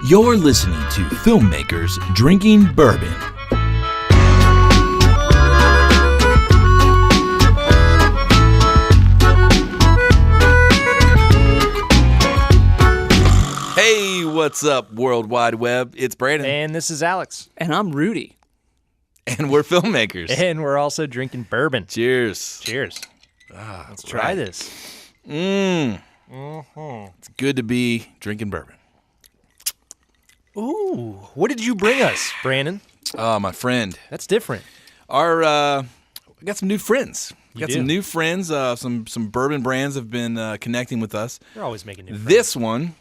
You're listening to Filmmakers Drinking Bourbon. Hey, what's up, World Wide Web? It's Brandon. And this is Alex. And I'm Rudy. And we're filmmakers. And we're also drinking bourbon. Cheers. Cheers. Let's try this. It's good to be drinking bourbon. Ooh, what did you bring us, Brandon? Oh, my friend. That's different. We got some new friends. Some new friends. Some bourbon brands have been connecting with us. You're always making new friends. This one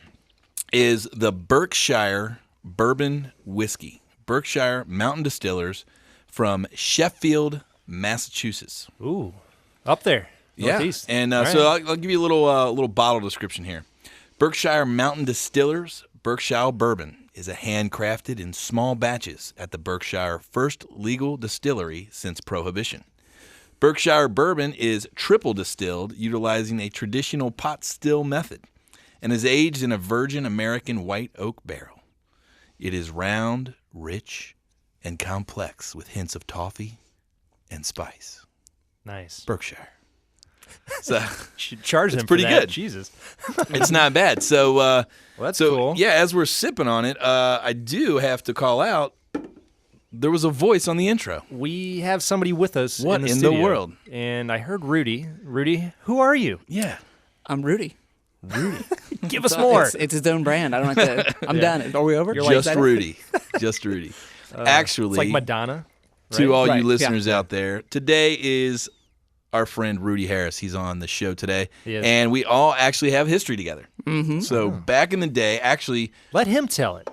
is the Berkshire Bourbon Whiskey. Berkshire Mountain Distillers from Sheffield, Massachusetts. Ooh, up there. Northeast. Yeah, and All so right. I'll give you a little bottle description here. Berkshire Mountain Distillers Berkshire Bourbon is a handcrafted in small batches at the Berkshire first legal distillery since Prohibition. Berkshire Bourbon is triple distilled, utilizing a traditional pot still method, and is aged in a virgin American white oak barrel. It is round, rich, and complex with hints of toffee and spice. Nice. Berkshire. So You should charge them pretty for that. good. Jesus. It's not bad. So, Well, that's cool. Yeah, as we're sipping on it, I do have to call out. There was a voice on the intro. We have somebody with us What in the in studio. the world? And I heard Rudy. Rudy, who are you? Yeah, I'm Rudy. Give us more. It's his own brand. I don't have to. I'm done. Are we over? You're like just that? Rudy, just Rudy. Actually, It's like Madonna. to right? all Right, you yeah. listeners out there, today is our friend Rudy Harris. He's on the show today, He is. and we all actually have history together. Mm-hmm. So back in the day, actually, Let him tell it.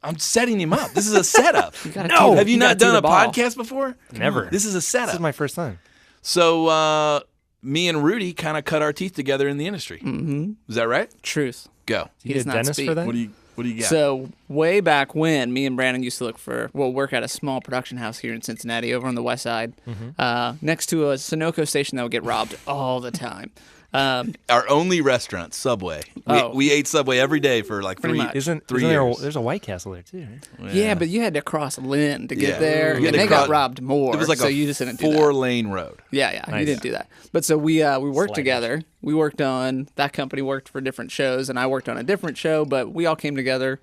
I'm setting him up. This is a setup. gotta No, tee the- have you you not gotta tee done the a ball. podcast before? Never. This is a setup. This is my first time. So me and Rudy kind of cut our teeth together in the industry. Mm-hmm. Is that right? Truth. Go. He You does get a not dentist speak. for that? What do you got? So way back when, me and Brandon used to work at a small production house here in Cincinnati, over on the west side, next to a Sunoco station that would get robbed all the time. Our only restaurant, Subway. Oh. We ate Subway every day for like Pretty much. Isn't 3 there years. there's a White Castle there too, right? Yeah, but you had to cross Lynn to get Yeah. there, You had and to they cross- got robbed more. It was like so a you just didn't do that. 4-lane road. Yeah, Nice. you didn't do that. But so we worked Sliders. together. We worked on that company worked for different shows, and I worked on a different show. But we all came together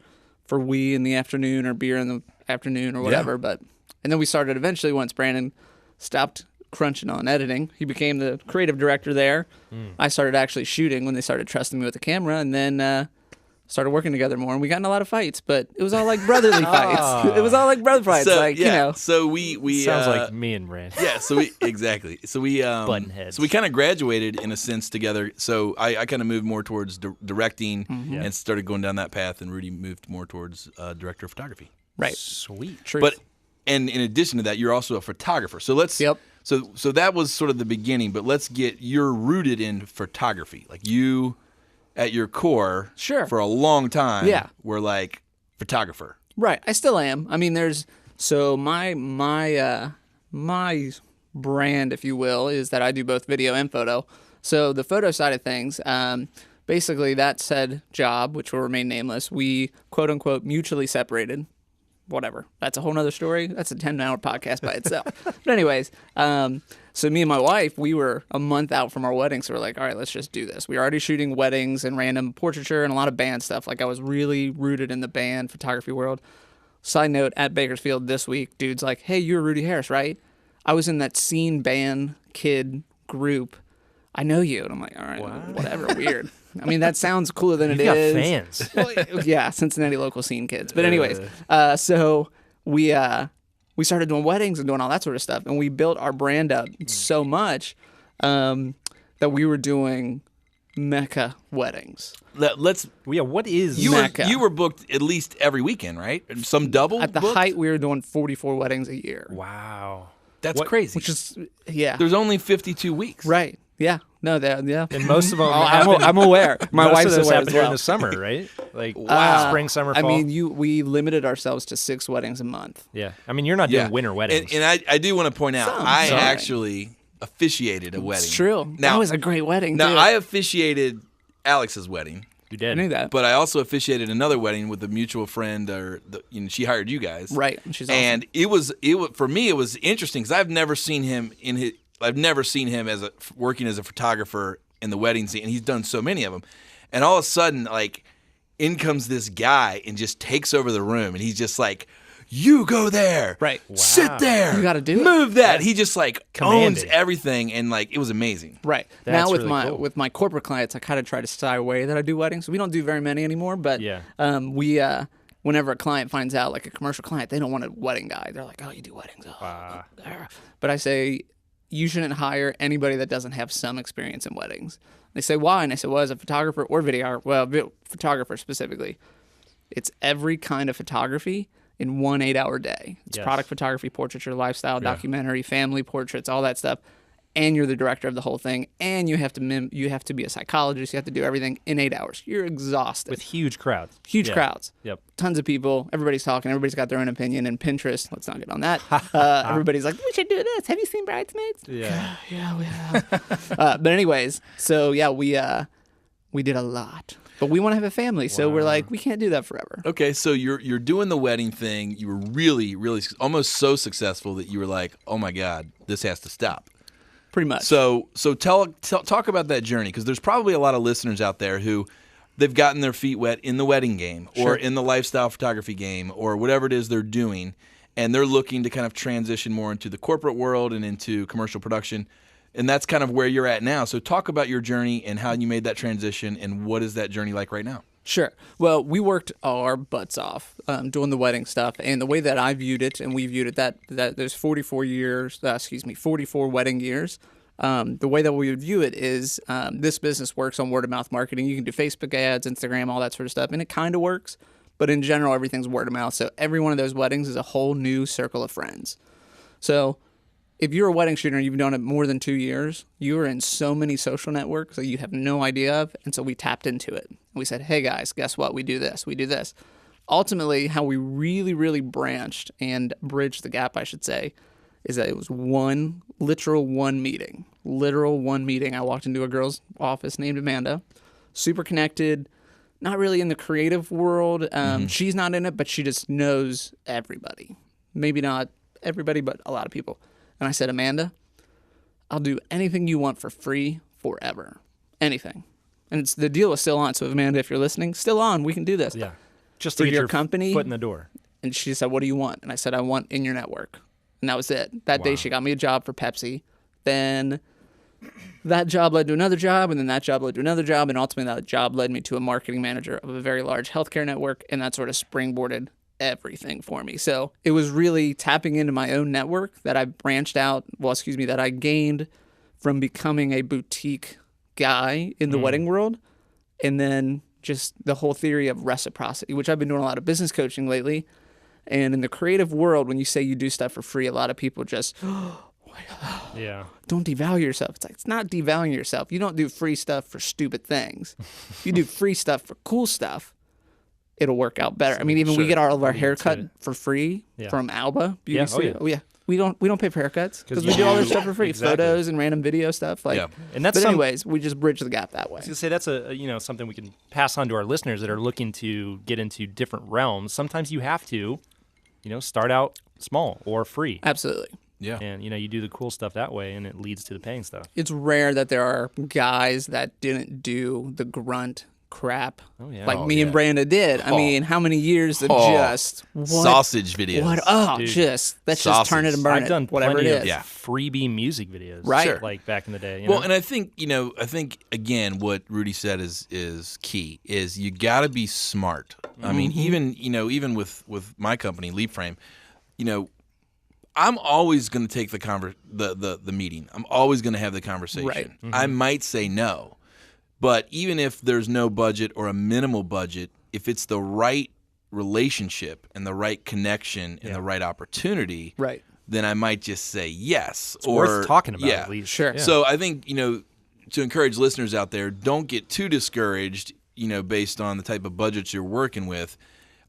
for in the afternoon or beer in the afternoon or whatever. And then we started eventually once Brandon stopped crunching on editing. He became the creative director there. I started actually shooting when they started trusting me with the camera, and then started working together more. And we got in a lot of fights, but it was all like brotherly fights. It was all like brother fights, So like yeah, you know. so we Sounds like me and Brand. yeah. So we exactly. So we Button heads. So we kind of graduated in a sense together. So I kind of moved more towards directing and started going down that path, and Rudy moved more towards director of photography. Right. Sweet. Truth. But and in addition to that, you're also a photographer. So let's Yep. So that was sort of the beginning, but you're rooted in photography. Like you at your core Sure. for a long time Yeah. were like photographer. Right, I still am. I mean, there's so my brand, if you will, is that I do both video and photo. So the photo side of things, basically that said job, which will remain nameless, we quote unquote mutually separated. Whatever. That's a whole nother story. That's a 10-hour podcast by itself. But anyways, so me and my wife, we were a month out from our wedding, so we're like, all right, let's just do this. We were already shooting weddings and random portraiture and a lot of band stuff. Like I was really rooted in the band photography world. Side note, at Bakersfield this week, dude's like, hey, you're Rudy Harris, right? I was in that scene band kid group. I know you. And I'm like, all right, whatever, weird. I mean, that sounds cooler than You've it got is. fans. Well, yeah, Cincinnati local scene kids. But anyways, so we started doing weddings and doing all that sort of stuff, and we built our brand up so much that we were doing Mecca weddings. Let's Yeah, what is Mecca. you were booked at least every weekend, right? Some double At the booked? height, we were doing 44 weddings a year, Wow. That's crazy. which is There's only 52 weeks. right. Yeah, no, yeah. And most of them I'm aware. My most wife's of those aware happen as during well. the summer, right? Like Wow. spring, summer, I fall. mean, we limited ourselves to 6 weddings a month. yeah. I mean, you're not doing winter weddings. And I do want to point out, I Sorry. actually officiated a wedding. It's true. Now, that was a great wedding. Now too. I officiated Alex's wedding You did. I knew that. But I also officiated another wedding with a mutual friend, she hired you guys. Right. She's awesome. And it was for me, it was interesting because I've never seen him as working as a photographer in the wedding scene, and he's done so many of them. And all of a sudden, like, in comes this guy and just takes over the room, and he's just like, "You go there, Right? Sit there, You gotta do it. move that." He just like owns Commanding. every,thing, and like it was amazing. Right. That's Now with really cool. with my corporate clients, I kind of try to shy away that I do weddings. We don't do very many anymore, but Yeah. we whenever a client finds out, like a commercial client, they don't want a wedding guy. They're like, "Oh, you do weddings." Oh. But I say you shouldn't hire anybody that doesn't have some experience in weddings. They say, "Why?" And I say, "Well, as a photographer or photographer specifically, it's every kind of photography in 1 8-hour day. It's Yes. product photography, portraiture, lifestyle, documentary, family portraits, all that stuff. And you're the director of the whole thing. And you have to be a psychologist. You have to do everything in 8 hours. You're exhausted. With huge crowds. Huge Yeah. crowds. Yep. Tons of people. Everybody's talking. Everybody's got their own opinion. And Pinterest, let's not get on that. Everybody's like, "We should do this. Have you seen Bridesmaids?" Yeah. Yeah, we have. But anyways, so yeah, we did a lot. But we want to have a family, so we're like, we can't do that forever. Okay, so you're doing the wedding thing. You were really, really almost so successful that you were like, "Oh my God, this has to stop." Pretty much. So talk about that journey, because there's probably a lot of listeners out there who they've gotten their feet wet in the wedding game or in the lifestyle photography game or whatever it is they're doing, and they're looking to kind of transition more into the corporate world and into commercial production, and that's kind of where you're at now. So talk about your journey and how you made that transition, and what is that journey like right now? Sure. Well, we worked our butts off doing the wedding stuff, and the way that I viewed it, and we viewed it, that there's 44 wedding years. The way that we would view it is this business works on word of mouth marketing. You can do Facebook ads, Instagram, all that sort of stuff, and it kind of works. But in general, everything's word of mouth. So every one of those weddings is a whole new circle of friends. So if you're a wedding shooter and you've done it more than 2 years, you are in so many social networks that you have no idea of. And so we tapped into it. We said, "Hey guys, guess what? We do this. We do this." Ultimately, how we really, really branched and bridged the gap, I should say, is that it was one meeting. Literal one meeting. I walked into a girl's office named Amanda, super connected, not really in the creative world. She's not in it, but she just knows everybody. Maybe not everybody, but a lot of people. And I said, "Amanda, I'll do anything you want for free forever. Anything." And the deal is still on. So Amanda, if you're listening, still on. We can do this. Yeah. Just For to get your company? foot in the door. And she said, "What do you want?" And I said, "I want in your network." And that was it. That day she got me a job for Pepsi. Then that job led to another job, and then that job led to another job, and ultimately that job led me to a marketing manager of a very large healthcare network, and that sort of springboarded everything for me. So it was really tapping into my own network that I that I gained from becoming a boutique guy in the wedding world, and then just the whole theory of reciprocity, which I've been doing a lot of business coaching lately. And in the creative world, when you say you do stuff for free, a lot of people just, Yeah. don't devalue yourself. It's like, it's not devaluing yourself. You don't do free stuff for stupid things. You do free stuff for cool stuff. It'll work out better. I mean, even we get all of our haircut for free from Alba Beauty Yeah. Studio. Oh, yeah. We don't pay for haircuts because we you do all this do- stuff for free, Exactly. photos and random video stuff. Like, And that's but anyways, we just bridge the gap that way. I was gonna say that's something we can pass on to our listeners that are looking to get into different realms. Sometimes you have to, start out small or free, Absolutely. Yeah. and you do the cool stuff that way, and it leads to the paying stuff. It's rare that there are guys that didn't do the grunt crap like me and Branda did. I mean, how many years of just what, sausage videos. What? Oh, Dude. just let's just turn it and burn I've it. done Whatever it plenty is. of freebie music videos, Right. Sure. Like back in the day. Well, and I think again, what Rudy said is key. Is you got to be smart. I mean, even with my company, Leap Frame, I'm always going to take the meeting. I'm always going to have the conversation. Right. I might say no, but even if there's no budget or a minimal budget, if it's the right relationship and the right connection and the right opportunity, Right. then I might just say yes. It's worth talking about at least. Sure. Yeah. So I think, to encourage listeners out there, don't get too discouraged, based on the type of budgets you're working with.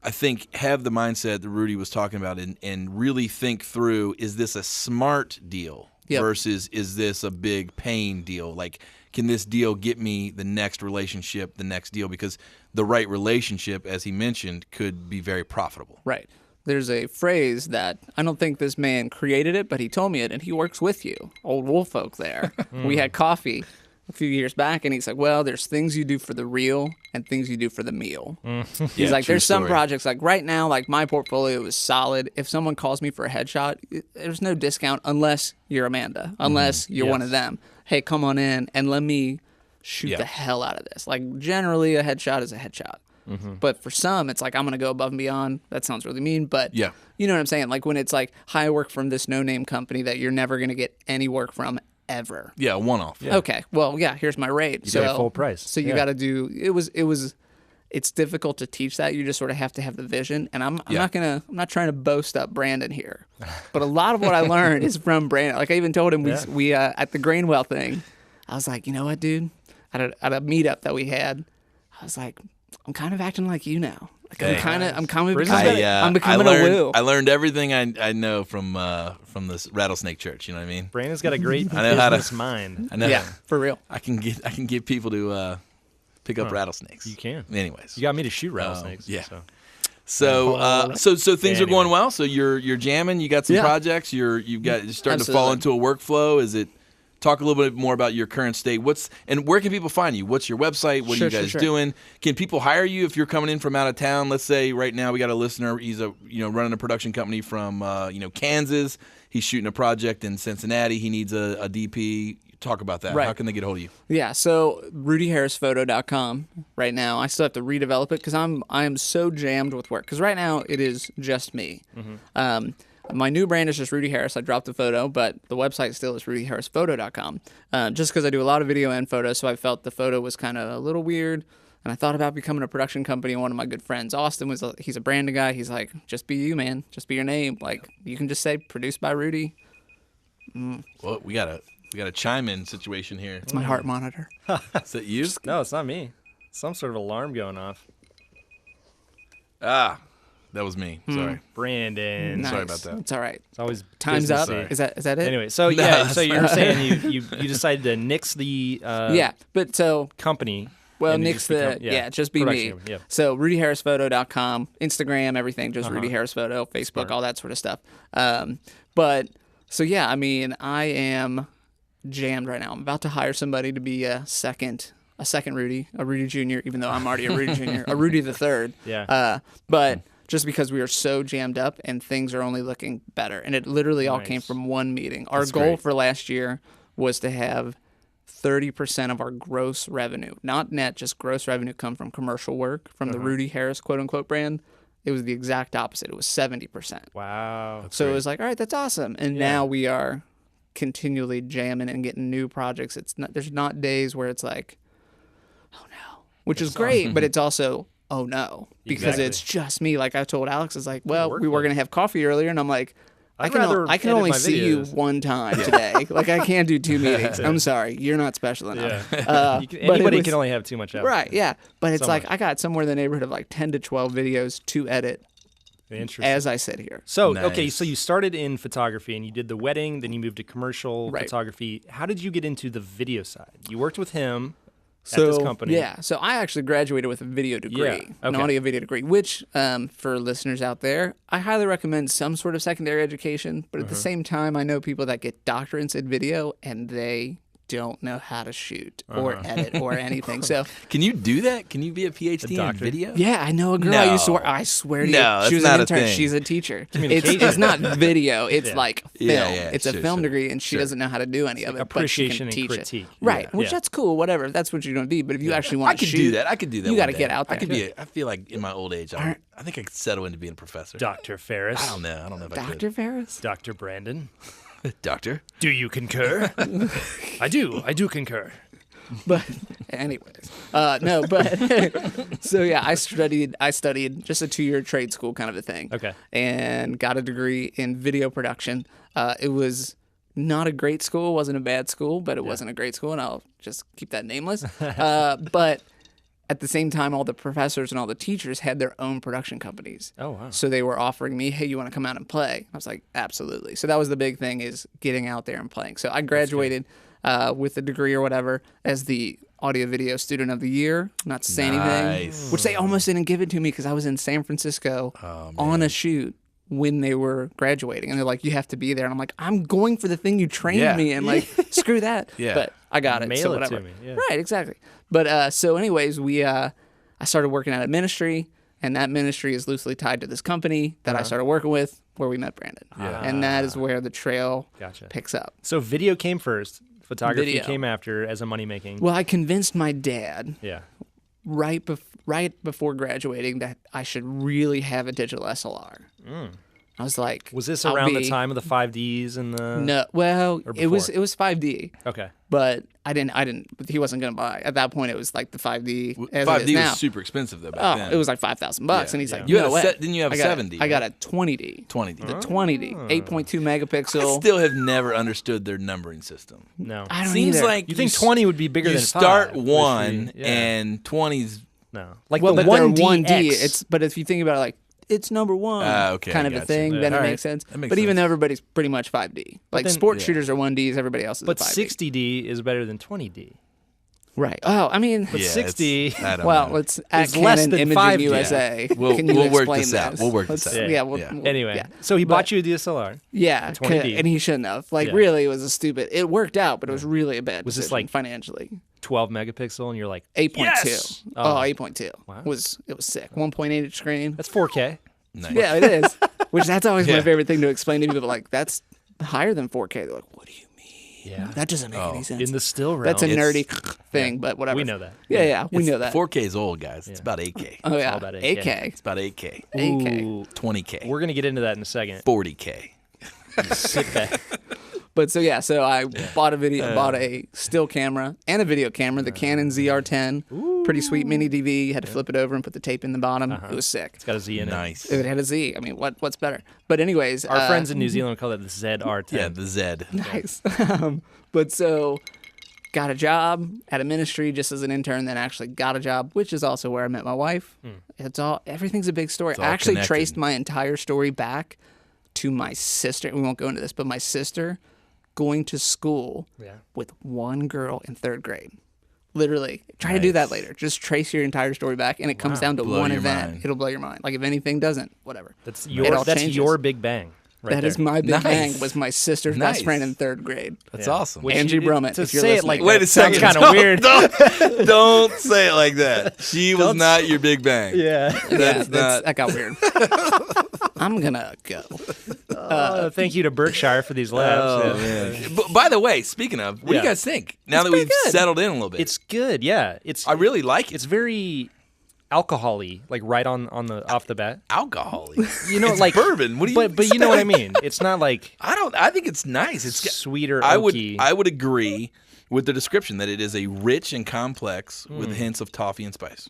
I think have the mindset that Rudy was talking about and really think through, is this a smart deal? Yep. versus is this a big paying deal? Like, can this deal get me the next relationship, the next deal? Because the right relationship, as he mentioned, could be very profitable. Right. There's a phrase that I don't think this man created it, but he told me it, and he works with you, old wolf folk there. We had coffee a few years back, and he's like, well, there's things you do for the real and things you do for the meal. He's like, true there's some story. projects, like right now, like my portfolio is solid. If someone calls me for a headshot, there's no discount unless you're Amanda, unless you're one of them. Hey, come on in and let me shoot the hell out of this. Like generally a headshot is a headshot. But for some, it's like, I'm going to go above and beyond. That sounds really mean, but you know what I'm saying? Like when it's like, hi, I work from this no-name company that you're never going to get any work from ever. Yeah, one-off. Yeah. Okay, well, yeah, here's my rate. You pay full price. So you got to do, it's difficult to teach that. You just sort of have to have the vision. And I'm not trying to boast up Brandon here, but a lot of what I learned is from Brandon. Like I even told him we at the Grainwell thing, I was like, you know what, dude? At a meetup that we had, I was like, I'm kind of acting like you now. Like I'm becoming a woo. I learned everything I know from this rattlesnake church. You know what I mean? Brandon's got a great I know how business to- mind. I know. Yeah, for real. I can get people to pick up rattlesnakes. You can. Anyways, You got me to shoot rattlesnakes. yeah. So. So things are Anyway. going well. So you're jamming. You got some Yeah. projects. You're starting to Absolutely. fall into a workflow. Is it? Talk a little bit more about your current state. And where can people find you? What's your website? What are you guys doing? Can people hire you if you're coming in from out of town? Let's say right now we got a listener. He's running a production company from Kansas. He's shooting a project in Cincinnati. He needs a DP. Talk about that. Right. How can they get hold of you? Yeah, so rudyharrisphoto.com right now. I still have to redevelop it because I am so jammed with work. Because right now it is just me. My new brand is just Rudy Harris. I dropped the photo, but the website still is rudyharrisphoto.com. Just because I do a lot of video and photos, so I felt the photo was kind of a little weird. And I thought about becoming a production company. And one of my good friends, Austin, he's a branding guy. He's like, just be you, man. Just be your name. Like you can just say produced by Rudy. Well, we got a chime in situation here. It's my heart monitor. Is that you? No, it's not me. Some sort of alarm going off. That was me. Sorry. Brandon. Nice. Sorry about that. It's all right. It's always Time's business up. day. Is that it? Anyway, so so you're saying you decided to nix the Yeah, but so company. well, and you nix just become- just be production me. company, yeah. So rudyharrisphoto.com, Instagram, everything, just Rudy Harris Photo, Facebook, all that sort of stuff. But so yeah, I mean, I am jammed right now. I'm about to hire somebody to be a second Rudy, a Rudy Jr., even though I'm already a Rudy Jr., a Rudy the third. Yeah. But just because we are so jammed up and things are only looking better. And it literally all came Nice. from one meeting. Our That's goal great. for last year was to have 30% of our gross revenue, not net, just gross revenue, come from commercial work from the Rudy Harris quote unquote brand. It was the exact opposite. It was 70%. Wow. So it was like, all right, that's awesome. And now we are continually jamming and getting new projects. There's not days where it's like, oh no, which is great, but it's also, oh no, because Exactly. it's just me. Like I told Alex, it's like, well, we were workload. going to have coffee earlier, and I'm like, I I'd can rather I can edit only my see you videos. one time today. Like I can't do two meetings. I'm sorry, you're not special enough. Yeah. But Anybody it was- can only have too much out. Right, yeah. But it's So like much. I got somewhere in the neighborhood of like 10 to 12 videos to edit Interesting. as I sit here. So, okay, Nice. so you started in photography and you did the wedding, then you moved to commercial Right. photography. How did you get into the video side? You worked with him at this company. Yeah, so I actually graduated with a video degree, Yeah, an okay. audio video degree, which for listeners out there, I highly recommend some sort of secondary education. But at the same time, I know people that get doctorates in video and they don't know how to shoot or edit or anything. So Can you do that? Can you be a PhD in doctor? video? yeah, I know a girl I used to No. work. I swear to No, you, she that's was not an a intern. thing. She's a teacher. Communication. It's not video. It's Yeah. like film. Yeah, it's a sure, film sure. degree, and she doesn't know how to do any of it. appreciation but and she can teach critique. It. Right, Yeah. which Yeah. that's cool. Whatever. If that's what you're gonna be. But if you actually want I to could shoot, do that. I could do that. You got gotta to get out there. I could be. I feel like in my old age, I think I could settle into being a professor. Dr. Ferris. I don't know. I don't know if Dr. Ferris. Dr. Brandon. I could. Doctor. Do you concur? I do. I do concur. But anyways, no, but so yeah, I studied just a 2-year trade school kind of a thing. Okay. And got a degree in video production. It was not a great school, wasn't a bad school, but it wasn't a great school, and I'll just keep that nameless. But at the same time, all the professors and all the teachers had their own production companies. Oh, wow. So they were offering me, hey, you want to come out and play? I was like, absolutely. So that was the big thing, is getting out there and playing. So I graduated with a degree or whatever as the audio video student of the year. Not to say anything, which they almost didn't give it to me because I was in San Francisco on a shoot when they were graduating, and they're like, you have to be there, and I'm like, I'm going for the thing you trained me in, like, screw that. But I got it. Mail So it whatever. to me. Yeah. Right, exactly. But so anyways, I started working at a ministry, and that ministry is loosely tied to this company that I started working with, where we met Brandon. And that is where the trail picks up. So video came first, photography Video. came after as a money making. Well, I convinced my dad Yeah. right before graduating that I should really have a digital SLR. I was like, Was this I'll around the be- time of the 5Ds and the? No, well, Or it was before? 5D, Okay. but I didn't. He wasn't gonna buy. At that point, it was like the 5D. As 5D it is now. was super expensive though back then. It was like $5,000, and he's like, You had no a way. set- didn't you have a I got 7D, I got right? a 20D. 20D. The 20D, 8.2 megapixel. I still have never understood their numbering system. No. I don't Seems either. like You think 20 would be bigger you than start 5, which one we- yeah. and 20's No. Like well, the but they're 1D. 1D. But if you think about it, like, it's number one, Okay, kind I of a gotcha. thing, Yeah. then it All makes right. sense. That makes But even sense. though everybody's pretty much 5D. Like then- sports shooters are 1Ds, everybody else is But a 5D. 60D is better than 20D. Right. Oh, I mean, But Yeah, 60. it's- I don't well, know. let's at It's less Canon than Imaging 5D. USA. We'll- Can you we'll work explain this out. this? We'll work this Let's- out. Yeah. Anyway, yeah. so he But- bought you a DSLR. Yeah, 20D. and he shouldn't have. Like, Yeah. really, it was a stupid. It worked out, but it was really a bad. Was this decision like- financially? 12 megapixel, and you're like, 8.2. Yes! Oh, Oh. 8.2 Wow. it was sick. 1.8 inch screen. that's 4K. Nice. Yeah, it is. Which that's always Yeah. my favorite thing to explain to people. Like, that's higher than 4K. They're like, what do you mean? Yeah. That doesn't make any sense. In the still realm. That's a It's- nerdy thing, but whatever. We know that. Yeah, we know that. 4K is old, guys. It's about 8K. Oh yeah, all about 8K. It's about 8K. 8K. Ooh, 20K. we're going to get into that in a second. 40K. Sit back. But so yeah, so I bought a still camera and a video camera, the Canon ZR10. Pretty sweet mini DV. You had to flip it over and put the tape in the bottom. It was sick. It's got a Z in it. Nice. If it had a Z, I mean, what's better? But anyways, Our friends in New Zealand call it the ZR10. Yeah, the Z. nice. But so got a job at a ministry just as an intern, then actually got a job, which is also where I met my wife. Everything's a big story. all I actually connected. traced my entire story back to my sister. We won't go into this, but my sister going to school with one girl in 3rd grade. Literally. Try to do that later. Just trace your entire story back, and it comes down to Blow one your event. mind. It'll blow your mind. Like, if anything doesn't, whatever. That's It your all changes. big bang. Right That there. is my big Nice. bang. Was my sister's Nice. best friend in 3rd grade. That's Yeah. awesome. Which Angie you- Brummett, To if you're say it listening. like Wait a that second. sounds kind of Don't- weird. Don't say it like that. She was not your big bang. Yeah. That's not. That got weird. I'm gonna go. Thank you to Berkshire for these labs. Oh, Yeah. man. But by the way, speaking of, what do you Yeah. guys think? Now that pretty we've good. settled in a little bit. It's good. Yeah. It's I really like it. it's very alcohol-y, like right on the off the bat. Alcohol. You know, It's like bourbon. What do you? But you know what I mean. It's not like I think it's nice. It's sweeter, I would oaky. agree with the description that it is a rich and complex with hints of toffee and spice.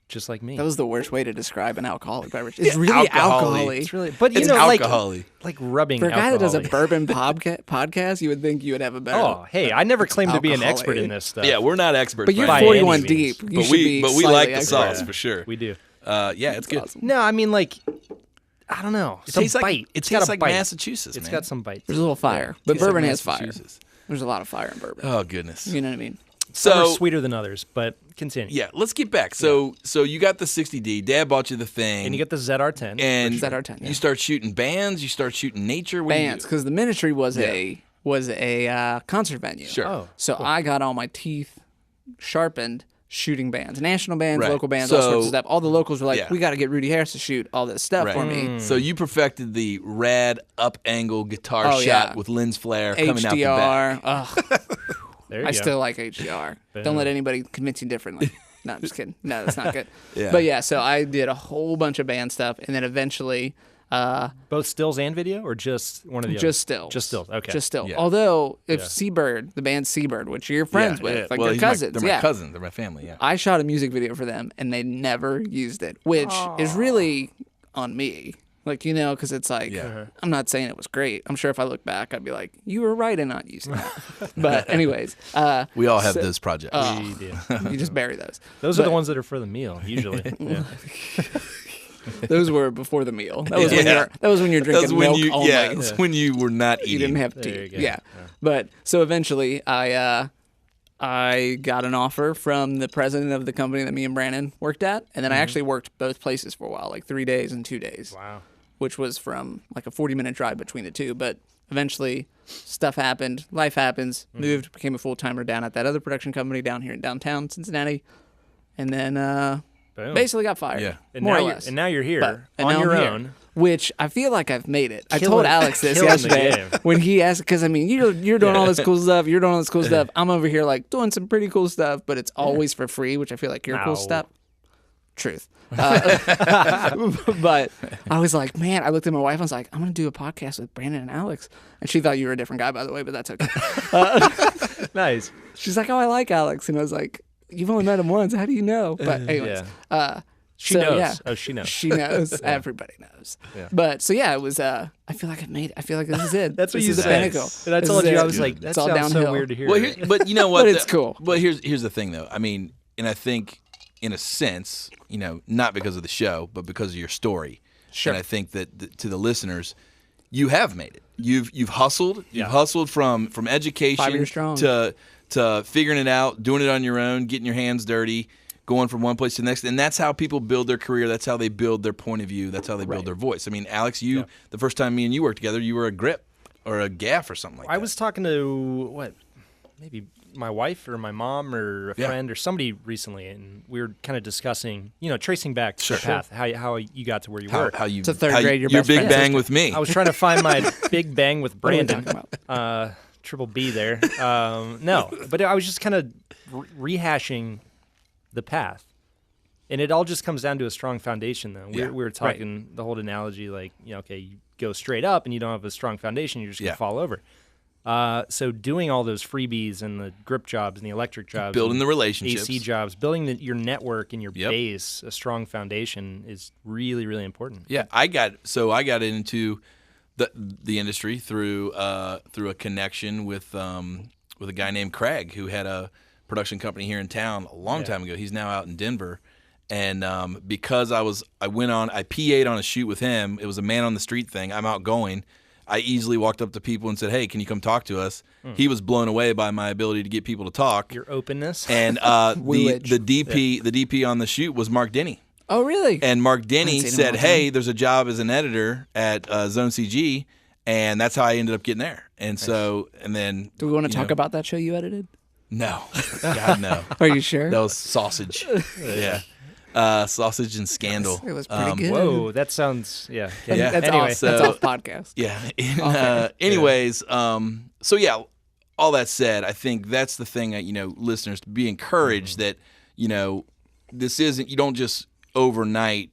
just like me. That was the worst way to describe an alcoholic beverage. It's Yeah, really alcohol-y. alcohol-y. It's really, but you It's know, alcohol-y. like rubbing. For a guy that does a alcohol-y. bourbon podcast, you would think you would have a better. Oh, hey, I never claimed to be an alcohol-y. expert in this stuff. Yeah, we're not experts. but you're by By any 41 means. deep. You but should we be but we slightly like the expert. sauce for sure. we do. Yeah, it's good. Awesome. No, I mean like, I don't know. It Some tastes like bite. it It's got tastes a like bite. Massachusetts. It's man. got some bite. There's a little fire, but Tastes like bourbon has fire. Massachusetts. There's a lot of fire in bourbon. Oh goodness. You know what I mean? Some are So sweeter than others, but continue. yeah, let's get back. So you got the 60D. Dad bought you the thing, And you get the ZR10. and Which is ZR10, yeah. you start shooting bands. You start shooting nature. What do you Bands, do? because the ministry was a concert venue. Sure. Oh, So I got all my teeth sharpened shooting bands, national bands, Right. local bands, all sorts So- of stuff. All the locals were like, Yeah. "We got to get Rudy Harris to shoot all this stuff Right. for me." So you perfected the rad up angle guitar Oh, shot yeah. with lens flare coming out the HDR. back. Ugh, there you I go. still like HDR. Don't let anybody convince you differently. No, I'm just kidding. No, that's not good. Yeah. But yeah, so I did a whole bunch of band stuff, and then eventually Both stills and video, or just one of the just other? stills. Just stills. Okay. Just still. Yeah. Although, if Yeah. Seabird, the band Seabird, which you're friends Yeah, with, yeah. like Well, your he's cousins, they're my yeah. cousins. They're my family. Yeah. I shot a music video for them, and they never used it, which is really on me. Like, because it's like, I'm not saying it was great. I'm sure if I look back, I'd be like, you were right in not using that. But anyways. We all have those projects. We do. You just bury those. Those are the ones that are for the meal, usually. Yeah. Those were before the meal. That was when you're drinking milk only. Yeah, that's when you were not eating. You didn't have There you tea. go. Yeah. But so eventually I got an offer from the president of the company that me and Brandon worked at. And then I actually worked both places for a while, like 3 days and 2 days. Wow. Which was from like a 40-minute drive between the two. But eventually stuff happened, life happens, moved, became a full-timer down at that other production company down here in downtown Cincinnati. And then basically got fired. Yeah. And more now or you're, less. and now you're here But- on now your I'm here, own. which I feel like I've made it. I Killing- told Alex this killing the yesterday game. when he asked, because I mean, you're doing all this cool stuff. You're doing all this cool stuff. I'm over here like doing some pretty cool stuff, but it's always for free, which I feel like your cool No. stuff. Truth. But I was like, man, I looked at my wife. I was like, I'm going to do a podcast with Brandon and Alex. And she thought you were a different guy, by the way, but that's okay. Nice. She's like, oh, I like Alex. And I was like, you've only met him once. How do you know? But anyways, She so, knows. yeah. Oh, she knows. She knows. Everybody knows. Yeah. But so yeah, it was. I feel like I've made it. I feel like this is it. That's what this you is the said. pinnacle. And I This told is you, it. I was like, that It's all sounds so downhill. weird to hear. Well, but you know what? But it's cool. But here's the thing, though. I mean, and I think, in a sense, not because of the show, but because of your story. Sure. And I think that to the listeners, you have made it. You've hustled. Yeah. You've hustled from education 5 years strong. to figuring it out, doing it on your own, getting your hands dirty, going from one place to the next. And that's how people build their career. That's how they build their point of view. That's how they build their voice. I mean, Alex, the first time me and you worked together, you were a grip or a gaff or something like that. I was talking to maybe my wife or my mom or a friend or somebody recently, and we were kind of discussing, tracing back the path, how you got to where you were. how you It's a third how grade, you- your your best big friend. bang with me. I was trying to find my big bang with What are we Brandon. talking Triple B there. No, but I was just kind of rehashing the path. And it all just comes down to a strong foundation, though. We were talking the whole analogy, like, okay, you go straight up and you don't have a strong foundation, you're just going to fall over. So doing all those freebies and the grip jobs and the electric jobs, Building and the relationships. AC jobs, building your network and your base, a strong foundation is really, really important. Yeah, I got into the industry through a connection with a guy named Craig who had a production company here in town a long time ago. He's now out in Denver, and because I PA'd on a shoot with him. It was a man on the street thing. I'm outgoing. I easily walked up to people and said, "Hey, can you come talk to us?" He was blown away by my ability to get people to talk. Your openness. And the DP on the shoot was Mark Denny. Oh, really? And Mark Denny seen him all said, the "Hey, there's a job as an editor at Zone CG," and that's how I ended up getting there. And so, and then Do we want to talk about that show you edited? No, God no. Are you sure? That was Sausage. Yeah, Sausage and Scandal. It was pretty good. Whoa, that sounds, Yeah. That's Anyway, off. so- That's off podcast. Yeah. Anyways, so yeah. All that said, I think that's the thing that listeners to be encouraged that this isn't. You don't just overnight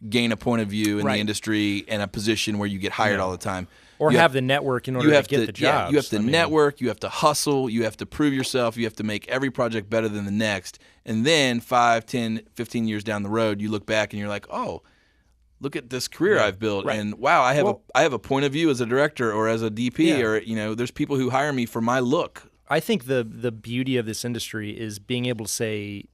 gain a point of view in the industry and a position where you get hired all the time. or You have the network in order to get the jobs. you have to network, you have to hustle, you have to prove yourself, you have to make every project better than the next. And then 5, 10, 15 years down the road, you look back and you're like, oh, look at this career I've built. Right. And wow, I have a point of view as a director or as a DP or, there's people who hire me for my look. I think the beauty of this industry is being able to say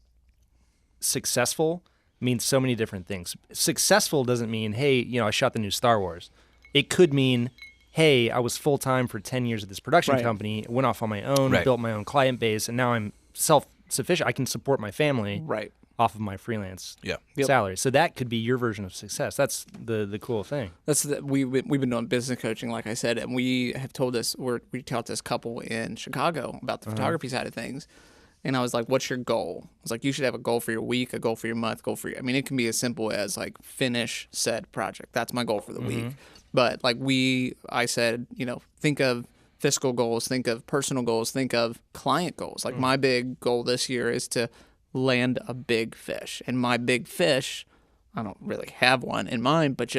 successful means so many different things. Successful doesn't mean, hey, I shot the new Star Wars. It could mean, hey, I was full-time for 10 years at this production company, went off on my own, built my own client base, and now I'm self-sufficient. I can support my family off of my freelance salary. So that could be your version of success. That's the cool thing. We've been doing business coaching, like I said, and we have told this. We taught this couple in Chicago about the photography side of things, and I was like, "What's your goal?" I was like, "You should have a goal for your week, a goal for your month, goal for your." I mean, it can be as simple as like finish said project. That's my goal for the week. But like I said, think of fiscal goals, think of personal goals, think of client goals. Like my big goal this year is to land a big fish. And my big fish, I don't really have one in mind, but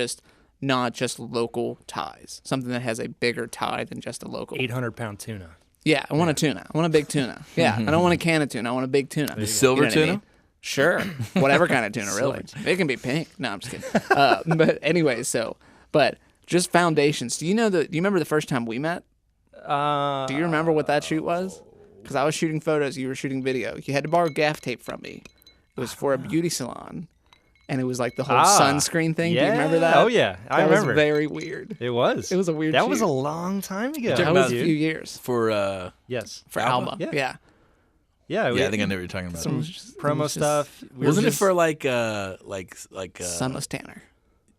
not just local ties. Something that has a bigger tie than just a local. 800-pound tuna. Yeah, I want a tuna. I want a big tuna. Yeah, I don't want a can of tuna. I want a big tuna. The silver You know what I tuna? mean? Sure. Whatever kind of tuna, really. It can be pink. No, I'm just kidding. But anyway, but just foundations. Do you remember the first time we met? Do you remember what that shoot was? Because I was shooting photos, you were shooting video. You had to borrow gaff tape from me. It was for a beauty salon. And it was like the whole sunscreen thing. Yeah. Do you remember that? Oh, yeah. I remember. That was very weird. It was. It was a weird That shoot. was a long time ago. That was a few years. For Yes. For Alba. Yeah. Yeah. Yeah, I think I know what you're talking about. some promo stuff. Wasn't it for like Sunless Tanner.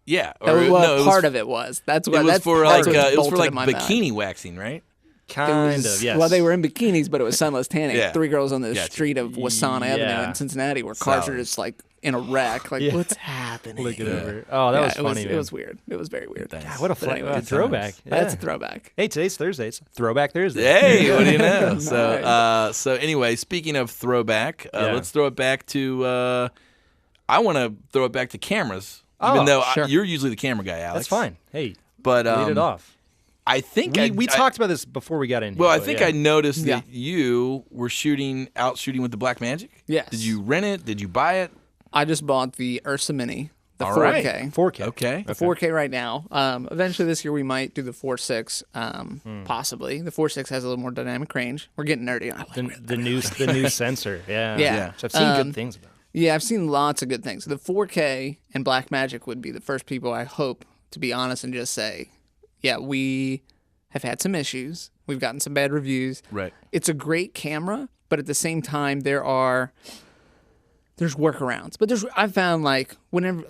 Yeah, Part of it was. That's what. It was that's for part like of what's it was for bolted like in my mind. bikini waxing, right? Kind of, yes. Well, they were in bikinis, but it was sunless tanning. Yeah. 3 girls on the Gotcha. street of Wasana Avenue in Cincinnati where cars Solid. are just like in a wreck. Like, Yeah. what's happening? Looking over. Oh, that was funny, It man. was weird. It was very weird. Thanks. God, what a But anyway, throwback. That's a Yeah. throwback. Hey, today's Thursday. It's Throwback Thursday. Hey, what do you know? Nice. So anyway, speaking of throwback, Yeah. let's throw it back to. I want to throw it back to cameras, Oh, even though sure. you're usually the camera guy, Alex. That's fine. Hey, But lead it off. I think We talked about this before we got in here. Well, I but think yeah. I noticed Yeah. that you were shooting with the Black Magic. Yes. Did you rent it? Did you buy it? I just bought the Ursa Mini, the All 4K. right. 4K. Okay. The 4K right now. Eventually this year we might do the 4.6, possibly. The 4.6 has a little more dynamic range. We're getting nerdy. I like The new sensor. Yeah. Yeah. Which I've seen good things about. Yeah, I've seen lots of good things. The 4K and Blackmagic would be the first people I hope to be honest and just say, yeah, we have had some issues. We've gotten some bad reviews. Right. It's a great camera, but at the same time there's workarounds. But I've found like whenever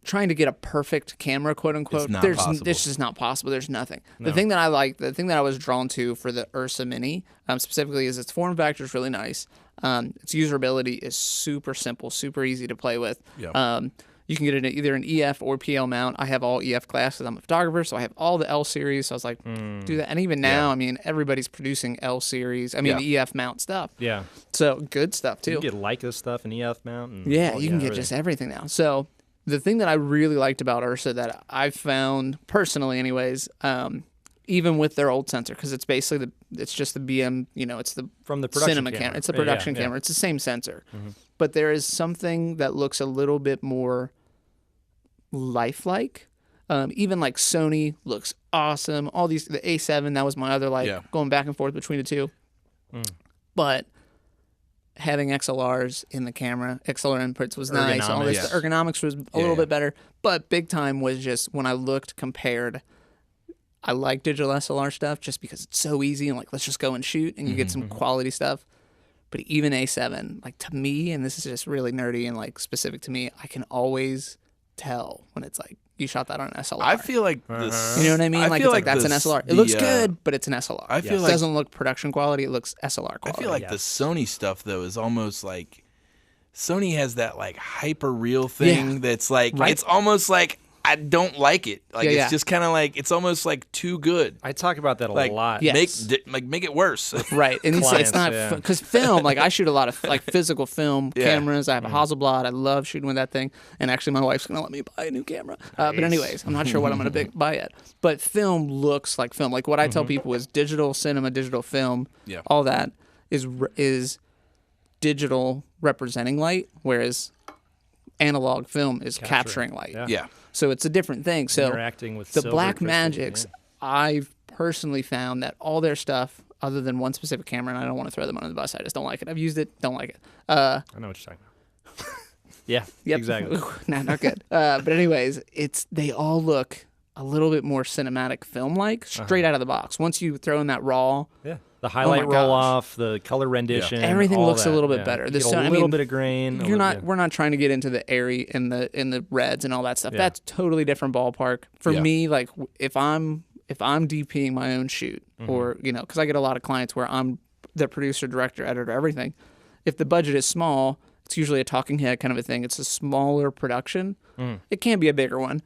trying to get a perfect camera, quote unquote, It's not there's possible. it's just not possible. There's nothing. The thing that I like, the thing that I was drawn to for the Ursa Mini specifically is its form factor is really nice. Its usability is super simple, super easy to play with. Yeah. You can get it either an EF or PL mount. I have all EF classes. I'm a photographer, so I have all the L series. So I was like, do that. And even now, I mean, everybody's producing L series. I mean, EF mount stuff. Yeah. So good stuff too. You can get Leica stuff and EF mount. And, Yeah, you can get just everything now. So the thing that I really liked about Ursa that I found personally, anyways, even with their old sensor, because it's basically it's just the BM, it's the From the production cinema camera. It's the production camera. It's the same sensor, but there is something that looks a little bit more lifelike. Even like Sony looks awesome. All these, the A7, that was my other going back and forth between the two. But having XLRs in the camera, XLR inputs was nice. All this, the ergonomics was a little bit better. But big time was just when I looked compared. I like digital SLR stuff just because it's so easy and like let's just go and shoot and you get some quality stuff. But even A7, like to me, and this is just really nerdy and like specific to me, I can always tell when it's like you shot that on an SLR. I feel like this. You know what I mean? I Like feel it's like that's an SLR. It looks good, but it's an SLR. I feel it like doesn't look production quality. It looks SLR quality. I feel like the Sony stuff though is almost like Sony has that like hyper real thing that's like it's almost like I don't like it. Like it's just kind of like it's almost like too good. I talk about that a lot. Yes. Make it worse. Right, and it's not yeah. because film. Like I shoot a lot of like physical film cameras. I have a Hasselblad. I love shooting with that thing. And actually, my wife's gonna let me buy a new camera. But anyways, I'm not sure what I'm gonna buy yet. But film looks like film. Like what I tell people is digital cinema, digital film. Yeah. All that is digital representing light, whereas analog film is capturing light. Yeah. So it's a different thing. So Interacting with the silver Black crystal, Magics, I've personally found that all their stuff, other than one specific camera, and I don't want to throw them under the bus. I just don't like it. I've used it, don't like it. I know what you're talking about. Yeah, Yep. exactly. Nah, not good. But anyways, they all look a little bit more cinematic film-like, straight out of the box. Once you throw in that raw, Yeah. The highlight gosh. roll off, the color rendition, Everything all looks a that, little bit better. You The get sun- a I little mean, bit of grain. we're not trying to get into the airy and the reds and all that stuff. Yeah. That's totally different ballpark. For Yeah. me, like if I'm DPing my own shoot, or because I get a lot of clients where I'm the producer, director, editor, everything. If the budget is small, it's usually a talking head kind of a thing. It's a smaller production. It can be a bigger one.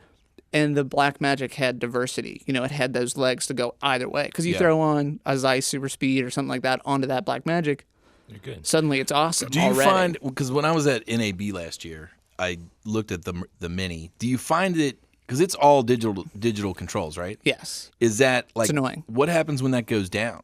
And the Black Magic had diversity. It had those legs to go either way. Because you throw on a Zeiss Super Speed or something like that onto that Black Magic, You're good. suddenly it's awesome. Do you already. find because when I was at NAB last year, I looked at the Mini. Do you find it because it's all digital controls, right? Yes. Is that like It's annoying. What happens when that goes down?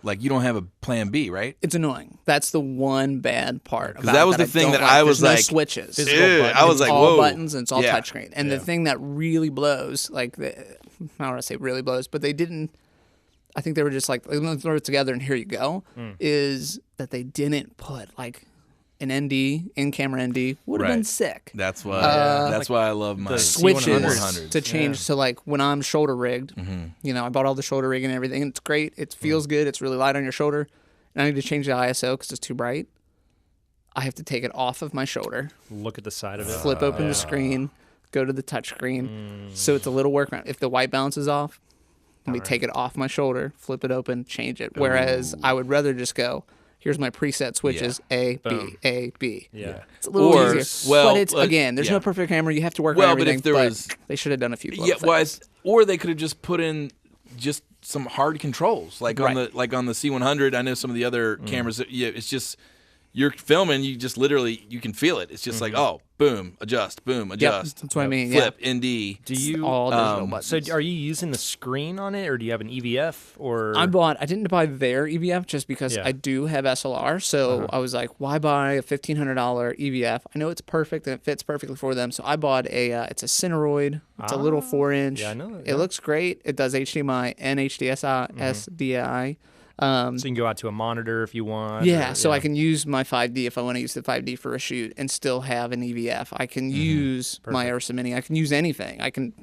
Like you don't have a plan B, right? It's annoying. That's the one bad part. Because that was the thing that I was There's like, no switches. I was It's like, all whoa. buttons and it's all Yeah. touchscreen. And the thing that really blows, like, I don't want to say really blows, but they didn't. I think they were just like, let me throw it together and here you go. Is that they didn't put like an ND, in-camera ND would have been Right. sick. That's why. That's why I love my Switches C100s. to change so like when I'm shoulder rigged, you know, I bought all the shoulder rig and everything. And it's great. It feels good. It's really light on your shoulder. And I need to change the ISO because it's too bright. I have to take it off of my shoulder, Look at the side of it. flip open the screen, go to the touch screen. So it's a little workaround. If the white balance is off, let me take it off my shoulder, flip it open, change it. Whereas I would rather just go, here's my preset switches, A, B, Boom. A, B. Yeah. It's a little Or, easier. well, but it's, again, there's yeah. no perfect camera. You have to work Well, on but everything. if there was- they should have done a few little Yeah, well, things. or they could have just put in just some hard controls, like on the C100. I know some of the other cameras. Yeah, it's just you're filming. You just literally you can feel it. It's just like boom, adjust, boom, adjust. that's what I mean, Flip, ND. Do you? all digital buttons. So are you using the screen on it, or do you have an EVF? Or I didn't buy their EVF just because Yeah. I do have SLR. So I was like, why buy a $1,500 EVF? I know it's perfect and it fits perfectly for them. So I bought it's a Cineroid. It's a little 4-inch. Yeah, I know that, It looks great. It does HDMI and HDSI, SDI. so you can go out to a monitor if you want. Yeah, or- so I can use my 5D if I want to use the 5D for a shoot and still have an EVF. I can use my Ursa Mini. I can use anything. I can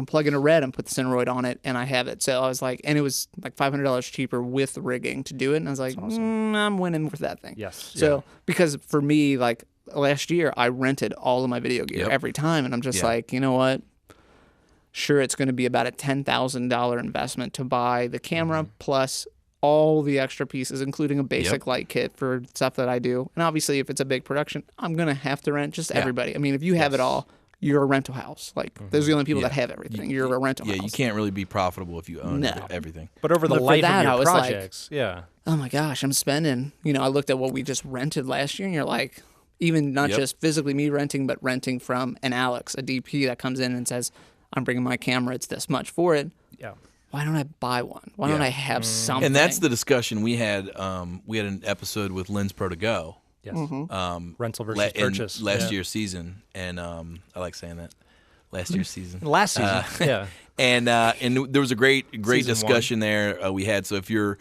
plug in a red and put the Cineroid on it, and I have it. So I was like, and it was like $500 cheaper with rigging to do it, and I was like, I'm winning with that thing. Yes. So because for me, like last year, I rented all of my video gear Yep. every time, and I'm just Yeah. like, you know what? Sure, it's going to be about a $10,000 investment to buy the camera plus all the extra pieces, including a basic light kit for stuff that I do. And obviously, if it's a big production, I'm going to have to rent just everybody. I mean, if you have it all, you're a rental house. Like, those are the only people that have everything. You're a rental house. Yeah, you can't really be profitable if you own No. everything. But over the But for life that, of I your was like- projects, yeah. Oh my gosh, I'm spending. You know, I looked at what we just rented last year, and you're like, even not Yep. just physically me renting, but renting from an Alex, a DP that comes in and says, I'm bringing my camera, it's this much for it. Yeah. Why don't I buy one? Why don't Yeah. I have something? And that's the discussion we had. We had an episode with Lens Pro to Go. Yes. Mm-hmm. Rental versus purchase. last Yeah. year's season, and I like saying that. Last year's season. Last season. Yeah. And there was a great Season discussion there we had. So if you're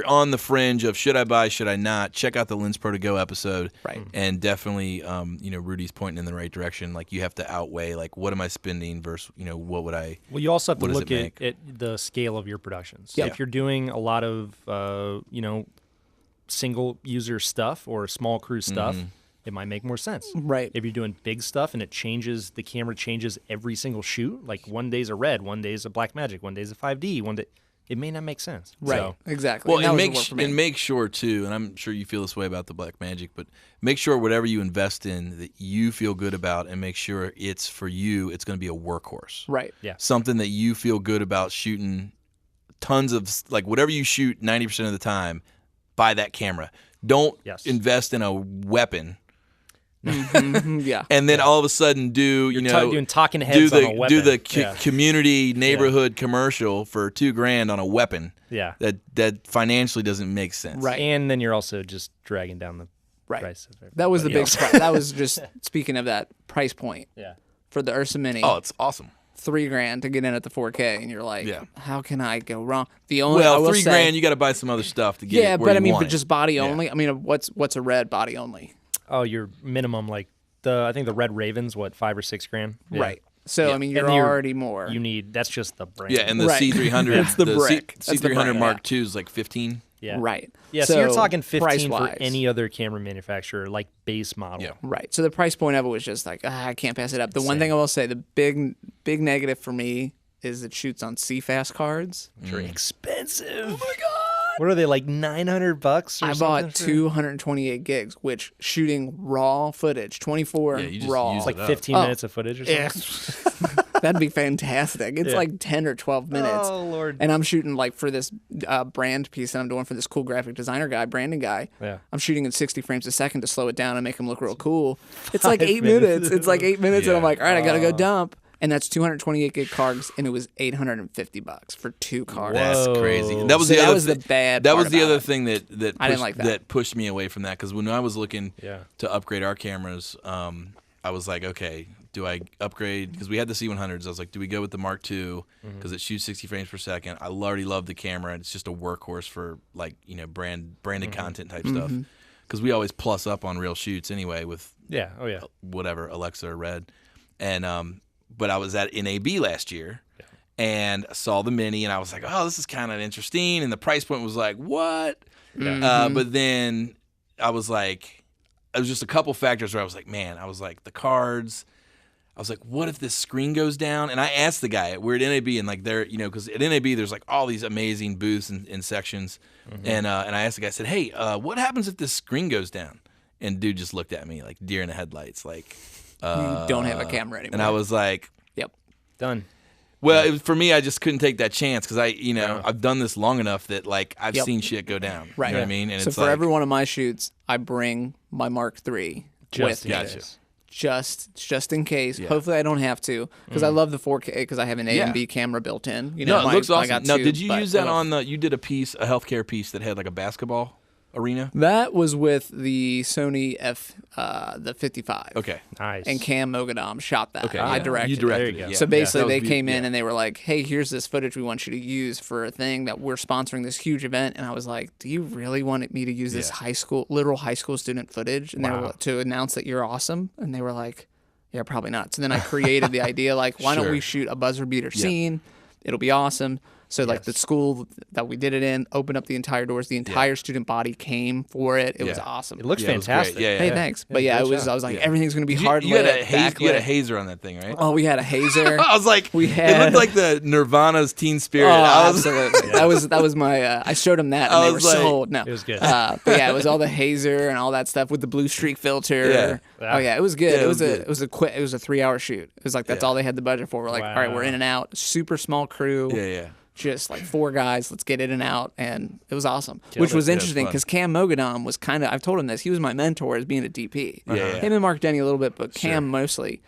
on the fringe of should I buy, should I not, check out the Lens Pro to Go episode. Right. And definitely, Rudy's pointing in the right direction. Like you have to outweigh like what am I spending versus what would I. Well, you also have to What does look it at the scale of your productions. Yeah. If you're doing a lot of, single user stuff or small crew stuff, it might make more sense. Right. If you're doing big stuff and it changes, the camera changes every single shoot, like one day's a red, one day's a Blackmagic, one day's a 5D, one day, it may not make sense. Right. So, Exactly. Well, that and was the word for me. make sure too, and I'm sure you feel this way about the Blackmagic, but make sure whatever you invest in that you feel good about, and make sure it's for you. It's going to be a workhorse, Right. yeah. something that you feel good about shooting. Tons of like whatever you shoot 90% of the time, buy that camera. Don't Yes. invest in a weapon. Yeah. And then all of a sudden You're doing talking heads do the on a weapon. do the Yeah. community neighborhood commercial for $2,000 on a weapon. Yeah. That financially doesn't make sense. Right. And then you're also just dragging down the Right. price of everything. That was the big else. surprise. That was just speaking of that price point Yeah. for the Ursa Mini. Oh, it's awesome. $3,000 to get in at the 4K, and you're like, Yeah. how can I go wrong? The only I Well, will $3,000 say- you got to buy some other stuff to get yeah, it where but you I mean, want for it. just body Yeah. only. I mean, what's a red body only? Oh, your minimum, like I think the Red Ravens, what, $5 or $6,000? Yeah. Right. So I mean, you're And already more. You need, that's just the brand. Yeah, and the Right. C300, That's the brick. That's the C300 brand, Mark yeah. II is like 15. Yeah. Right. Yeah, so you're talking 15 for price-wise. any other camera manufacturer, like base model. Yeah. Right. So the price point of it was just like, I can't pass it up. The one thing I will say, the big negative for me is it shoots on CFast cards. Expensive. Oh my god. What are they, like $900 or I something? bought 228 gigs, which shooting raw footage, 24 Yeah, you just raw. use It's like it up. 15 minutes of footage or something? Yeah. That'd be fantastic. It's Yeah. like 10 or 12 minutes. Oh, Lord. And I'm shooting like for this brand piece that I'm doing for this cool graphic designer guy, branding guy. Yeah. I'm shooting at 60 frames a second to slow it down and make him look real cool. It's like 8 minutes. minutes. It's like 8 minutes, and I'm Yeah. like, all right, I gotta go dump. and that's 228 gig cards, and it was $850 for 2 cards. That's Whoa. crazy. And that was So the that other was the bad That part was the about other it. thing that I didn't like that. pushed me away from that, because when I was looking Yeah. to upgrade our cameras, I was like, okay, do I upgrade? Because we had the C100s. I was like, do we go with the Mark II because it shoots 60 frames per second? I already love the camera. It's just a workhorse for like branded content type stuff. Because we always plus up on real shoots anyway with Yeah. Oh yeah. whatever, Alexa or Red. And but I was at NAB last year and saw the Mini, and I was like, oh, this is kind of interesting. And the price point was like, what? But then I was like, it was just a couple factors where I was like, man, the cards. I was like, what if this screen goes down? And I asked the guy, we're at NAB, and like there, because at NAB there's like all these amazing booths and sections. And I asked the guy, I said, hey, what happens if this screen goes down? And dude just looked at me like deer in the headlights, like, You don't have a camera anymore. and I was like, yep. Done. well, for me, I just couldn't take that chance because I've done this long enough that like I've Yep. seen shit go down. Right. You know what I mean? And So it's for like, every one of my shoots, I bring my Mark III Just with me. Gotcha. Just in case. Yeah. Hopefully, I don't have to because I love the 4K because I have an A Yeah. and B camera built in. no, it looks I awesome. got Now, 2, did you but use that I love- on you did a healthcare piece that had like a basketball arena? That was with the Sony the 55. Okay. Nice. And Cam Mogadam shot that. Okay. I yeah. directed. You it. directed There you it. go. Yeah. So basically, That was they beau- came in yeah. and they were like, "Hey, here's this footage we want you to use for a thing that we're sponsoring this huge event." And I was like, "Do you really want me to use this literal high school student footage?" And they were to announce that you're awesome. And they were like, "Yeah, probably not." So then I created the idea like, "Why don't Sure. we shoot a buzzer beater scene? It'll be awesome." So like the school that we did it in opened up the entire doors. The entire student body came for it. It was Yeah. awesome. It looks Yeah, it was great. fantastic. Yeah, Hey, thanks. But yeah, great it was. job. I was like, Yeah. everything's gonna be You hard. had a lit, you had a backlit. hazer on that thing, right? Oh, we had a hazer. I was like, We it had- looked like the Nirvana's Teen Spirit. Oh, I was, absolutely. That was my. I showed them that, and I they were was like- sold. No, It was good. But yeah, it was all the hazer and all that stuff with the blue streak filter. Yeah. Oh yeah, it was good. Yeah, it was good. It was a 3-hour shoot. It was like that's all they had the budget for. We're like, all right, we're in and out. Super small crew. yeah. Just like 4 guys, let's get in and out, and it was awesome. Killed Which it. was Yeah, it was interesting fun. because Cam Mogadam was kind of. I've told him this. He was my mentor as being a DP. Yeah. Him and Mark Denny a little bit, but Cam mostly.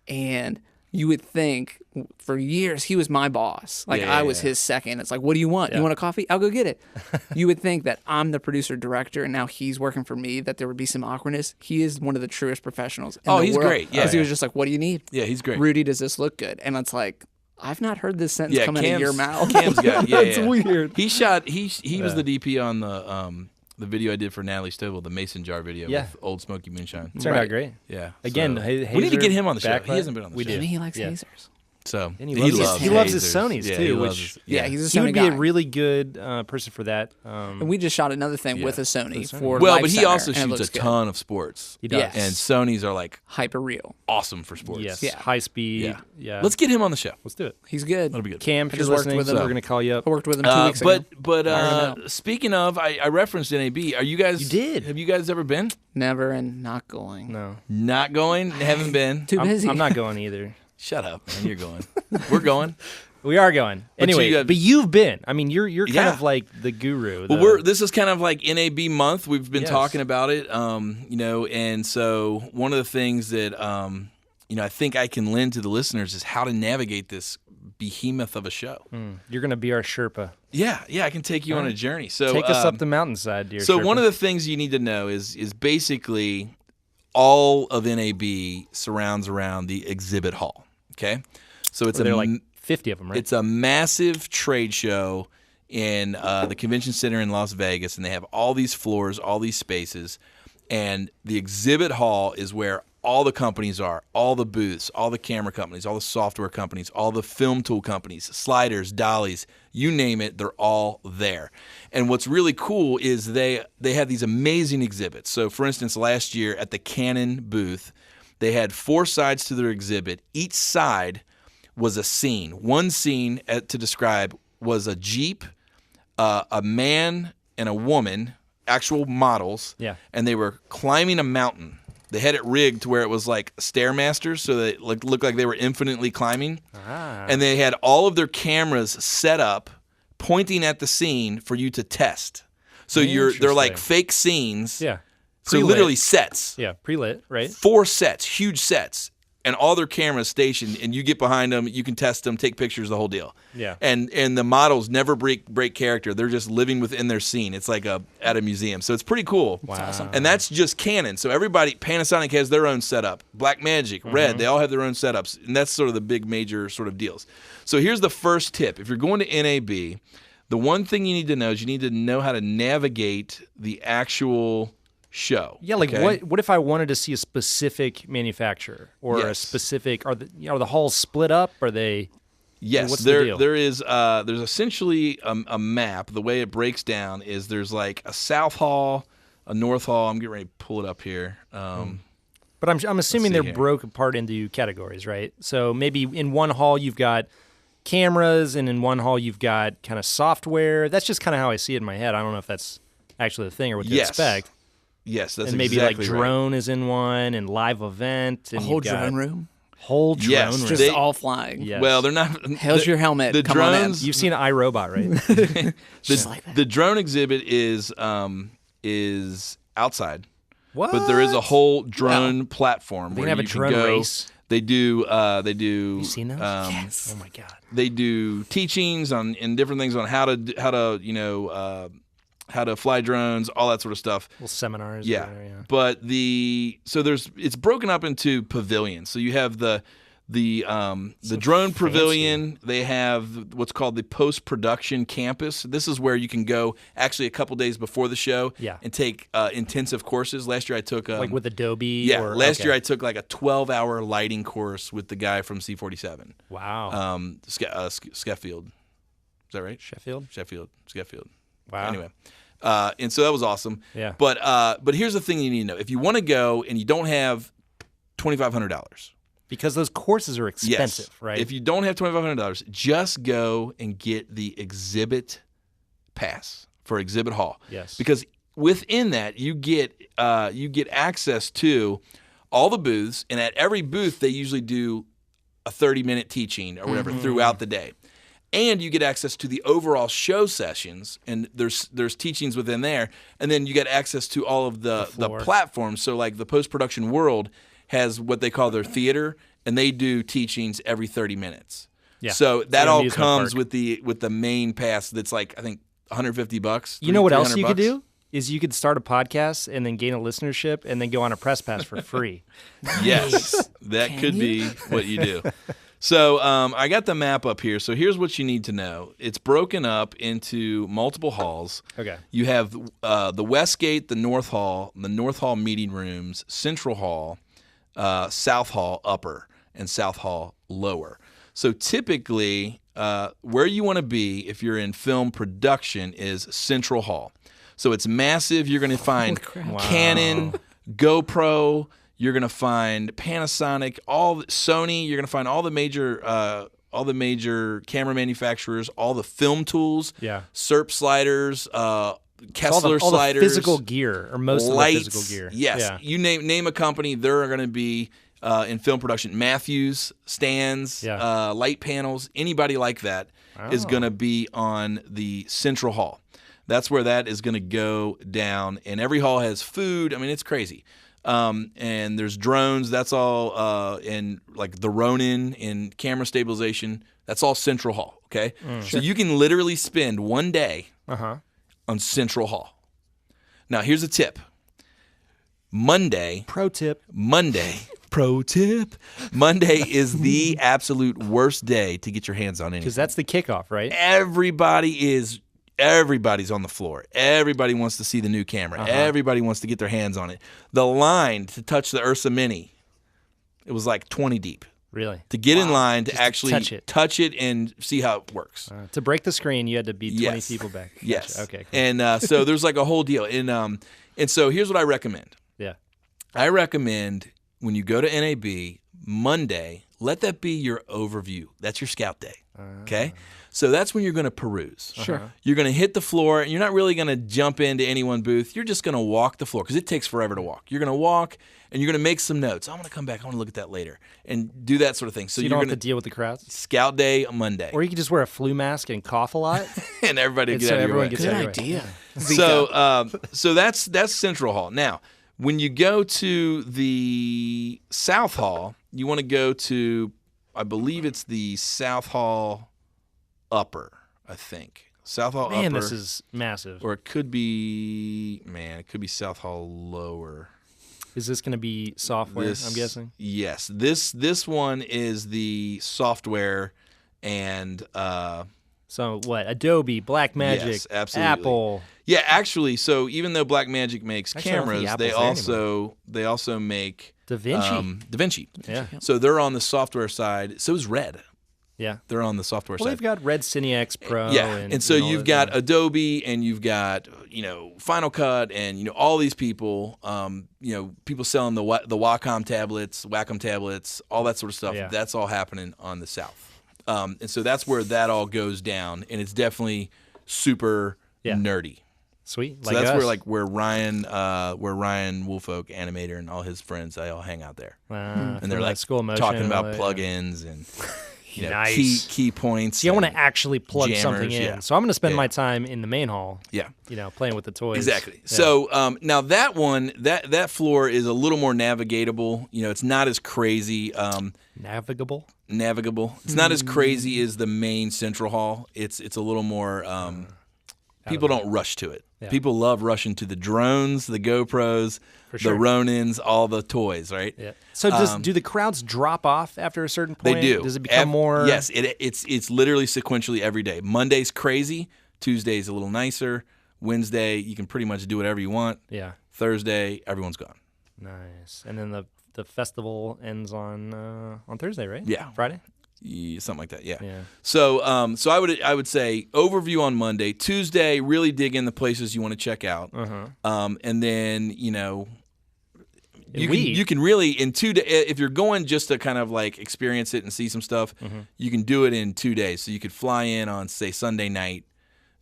And you would think for years he was my boss. Like Yeah, I was his second. It's like, what do you want? You want a coffee? I'll go get it. You would think that I'm the producer director and now he's working for me, that there would be some awkwardness. He is one of the truest professionals in Oh, the he's world. great. Yeah. Because he was just like, what do you need? Yeah, he's great. Rudy, does this look good? And it's like, I've not heard this sentence come out of your mouth. Cam's got, yeah, That's yeah. weird. He shot. He was the DP on the video I did for Natalie Stovall, the Mason jar video Yeah. with Old Smoky Moonshine. Turned out great. Yeah. Again, so- Hazer, we need to get him on the show. backlight. He hasn't been on the We show. do. And he likes Yeah. hazers. So And he loves his hazers. Sonys, Yeah, too, he loves which- his- Yeah, he's a Sony He would be guy. a really good person for that. And we just shot another thing with a Sony for well, Life but he Center, also and it shoots looks a good. ton of sports. He does. Yes. And Sonys are like Hyper real. awesome for sports. Yes. Yeah. High speed. Yeah. Yeah. Let's get him on the show. Let's do it. He's good. That'll be good. Cam, if I you're just worked listening, with we're him. going to call you up. I worked with him 2 weeks ago. but Hired him out. speaking of, I referenced NAB. Are you guys? You did. Have you guys ever been? Never and not going. No. Not going. Haven't been. Too busy. I'm not going either. Shut up, man. You're going. We're going. We are going. But Anyway, you got- but you've been. I mean, you're kind Yeah. of like the guru. Well, this is kind of like NAB month. We've been Yes. talking about it, and so one of the things that I think I can lend to the listeners is how to navigate this behemoth of a show. You're going to be our Sherpa. Yeah, I can take you on a journey. So Take us up the mountainside, dear So Sherpa. one of the things you need to know is basically all of NAB surrounds around the exhibit hall. Okay, so it's There are like 50 of them, right? It's a massive trade show in the convention center in Las Vegas, and they have all these floors, all these spaces, and the exhibit hall is where all the companies are, all the booths, all the camera companies, all the software companies, all the film tool companies, sliders, dollies, you name it, they're all there. And what's really cool is they have these amazing exhibits. So for instance, last year at the Canon booth, they had 4 sides to their exhibit. Each side was a scene. One scene to describe was a Jeep, a man and a woman, actual models, Yeah. and they were climbing a mountain. They had it rigged to where it was like Stairmasters, so they looked like they were infinitely climbing. And they had all of their cameras set up, pointing at the scene for you to test. So they're like Interesting. fake scenes. Yeah. So Pre-lit. literally sets. Yeah, pre-lit, right? 4 sets, huge sets. and all their cameras stationed, and you get behind them, you can test them, take pictures, the whole deal. Yeah. And the models never break character. They're just living within their scene. It's like at a museum. So it's pretty cool. Wow. That's awesome. And that's just Canon. So everybody, Panasonic has their own setup. Blackmagic, Red, they all have their own setups. And that's sort of the big major sort of deals. So here's the first tip. If you're going to NAB, the one thing you need to know is you need to know how to navigate the actual show. Yeah, like okay? what if I wanted to see a specific manufacturer or a Yes. specific are the halls split up? Are they? Yes, what's the deal? there's essentially a map. The way it breaks down is there's like a south hall, a north hall. I'm getting ready to pull it up here. But I'm assuming see they're here. broke apart into categories, right? So maybe in one hall you've got cameras, and in one hall you've got kind of software. That's just kind of how I see it in my head. I don't know if that's actually the thing or what to Yes. expect. Yes, that's And maybe exactly like right. drone is in one, and live event, and A whole you've got drone room. whole drone Yes, room. Just They- all flying. Yes. Well, they're not. How's your helmet? The Come on in. drones. You've seen iRobot, right? Just like that. The drone exhibit is outside, What? but there is a whole drone platform They where have a you drone can go. race. They do. You seen those? Yes. Oh my god. They do teachings on and different things on how to how to fly drones, all that sort of stuff. Little seminars. or Yeah. whatever, yeah. But it's broken up into pavilions. So you have the drone pavilion. They have what's called the post-production campus. This is where you can go actually a couple days before the show Yeah. and take intensive courses. Last year I took Like with Adobe. yeah. Or, Last okay. year I took like a 12-hour lighting course with the guy from C47. Wow. Skeffield. Is that right? Sheffield. Skeffield. Wow. Anyway, and so that was awesome. Yeah. But here's the thing you need to know: if you want to go and you don't have $2,500, Because those courses are expensive, right? If you don't have $2,500, just go and get the exhibit pass for exhibit hall. Yes. Because within that you get access to all the booths, and at every booth they usually do a 30-minute teaching or whatever throughout the day. And you get access to the overall show sessions, and there's teachings within there, and then you get access to all of the floor. platforms. So like the post-production world has what they call their theater, and they do teachings every 30 minutes. Yeah. So It's that an all amusement comes park. with the main pass. That's like I think $150. You know what else you $300. could do? Is you could start a podcast and then gain a listenership and then go on a press pass for free. Yes, that could be what you do. So I got the map up here. So here's what you need to know. It's broken up into multiple halls. Okay. You have the West Gate, the North Hall meeting rooms, Central Hall, South Hall upper, and South Hall lower. So typically, where you want to be if you're in film production is Central Hall. So it's massive. You're going to find Canon, GoPro. You're going to find Panasonic, Sony. You're going to find all the major camera manufacturers, all the film tools, Yeah. SERP sliders, Kessler all sliders, the physical gear, or most lights. of the physical gear. Yes, Yeah. you name a company, they're going to be in film production. Matthews, stands, Yeah. light panels, anybody like that is going to be on the Central Hall. That's where that is going to go down. And every hall has food. I mean, it's crazy. And there's drones. That's all, and like the Ronin and camera stabilization. That's all Central Hall. Okay, so you can literally spend one day on Central Hall. Now, here's a tip. Monday. Pro tip. Pro tip. Monday is the absolute worst day to get your hands on anything. Because that's the kickoff, right? Everybody's on the floor. Everybody wants to see the new camera. Everybody wants to get their hands on it. The line to touch the Ursa Mini, it was like 20 deep. Really? To get in line to Just to actually touch it. and see how it works. To break the screen, you had to be 20 Yes. people back. Gotcha. Yes. Okay. Cool. And so there's like a whole deal. And so here's what I recommend. Yeah. I recommend when you go to NAB Monday, let that be your overview. That's your scout day. Okay? So that's when you're going to peruse. Sure. You're going to hit the floor, and you're not really going to jump into any one booth. You're just going to walk the floor because it takes forever to walk. You're going to walk, and you're going to make some notes. I want to come back. I want to look at that later and do that sort of thing. So You you're don't going have to deal with the crowds? scout day Monday, Or you could just wear a flu mask and cough a lot. and everybody And get so out of your everyone way. gets Good out of your way. idea. So that's Central Hall. Now, when you go to the South Hall, you want to go to, I believe it's the South Hall Upper, I think. South Hall Upper. Man, this is massive. Or it could be South Hall Lower. Is this going to be software, I'm guessing? Yes. This one is the software and so what? Adobe, Blackmagic, yes, absolutely. Apple. Yeah, actually, so even though Blackmagic makes Actually, I don't think cameras, they also make DaVinci. DaVinci. Yeah. So they're on the software side. So is Red. Yeah. They're on the software Well, side. they've got Red CineX Pro. Yeah, and so all you've that, got Adobe, and you've got Final Cut, and all these people, people selling the Wacom tablets, all that sort of stuff. Yeah. That's all happening on the South, and so that's where that all goes down, and it's definitely super nerdy. Sweet. So that's where Ryan Woolfolk, animator, and all his friends, they all hang out there, and they're like School of Motion talking and all about that, plugins and. Nice. Key points. See, I want to actually plug something in. Yeah. So I'm going to spend my time in the main hall. Yeah. Playing with the toys. Exactly. Yeah. So now that one, that floor is a little more navigatable. It's not as crazy. Navigable. It's not as crazy as the main central hall. It's a little more. People don't rush to it. Yeah. People love rushing to the drones, the GoPros, sure. the Ronins, all the toys, right? Yeah. So do the crowds drop off after a certain point? They do. Does it become more? Yes. It's literally sequentially every day. Monday's crazy. Tuesday's a little nicer. Wednesday, you can pretty much do whatever you want. Yeah. Thursday, everyone's gone. Nice. And then the festival ends on Thursday, right? Yeah. Friday? Yeah, something like that. Yeah. Yeah. So so I would say overview on Monday. Tuesday, really dig in the places you want to check out. And then you can really in 2 days, if you're going just to kind of like experience it and see some stuff, you can do it in 2 days. So you could fly in on say Sunday night,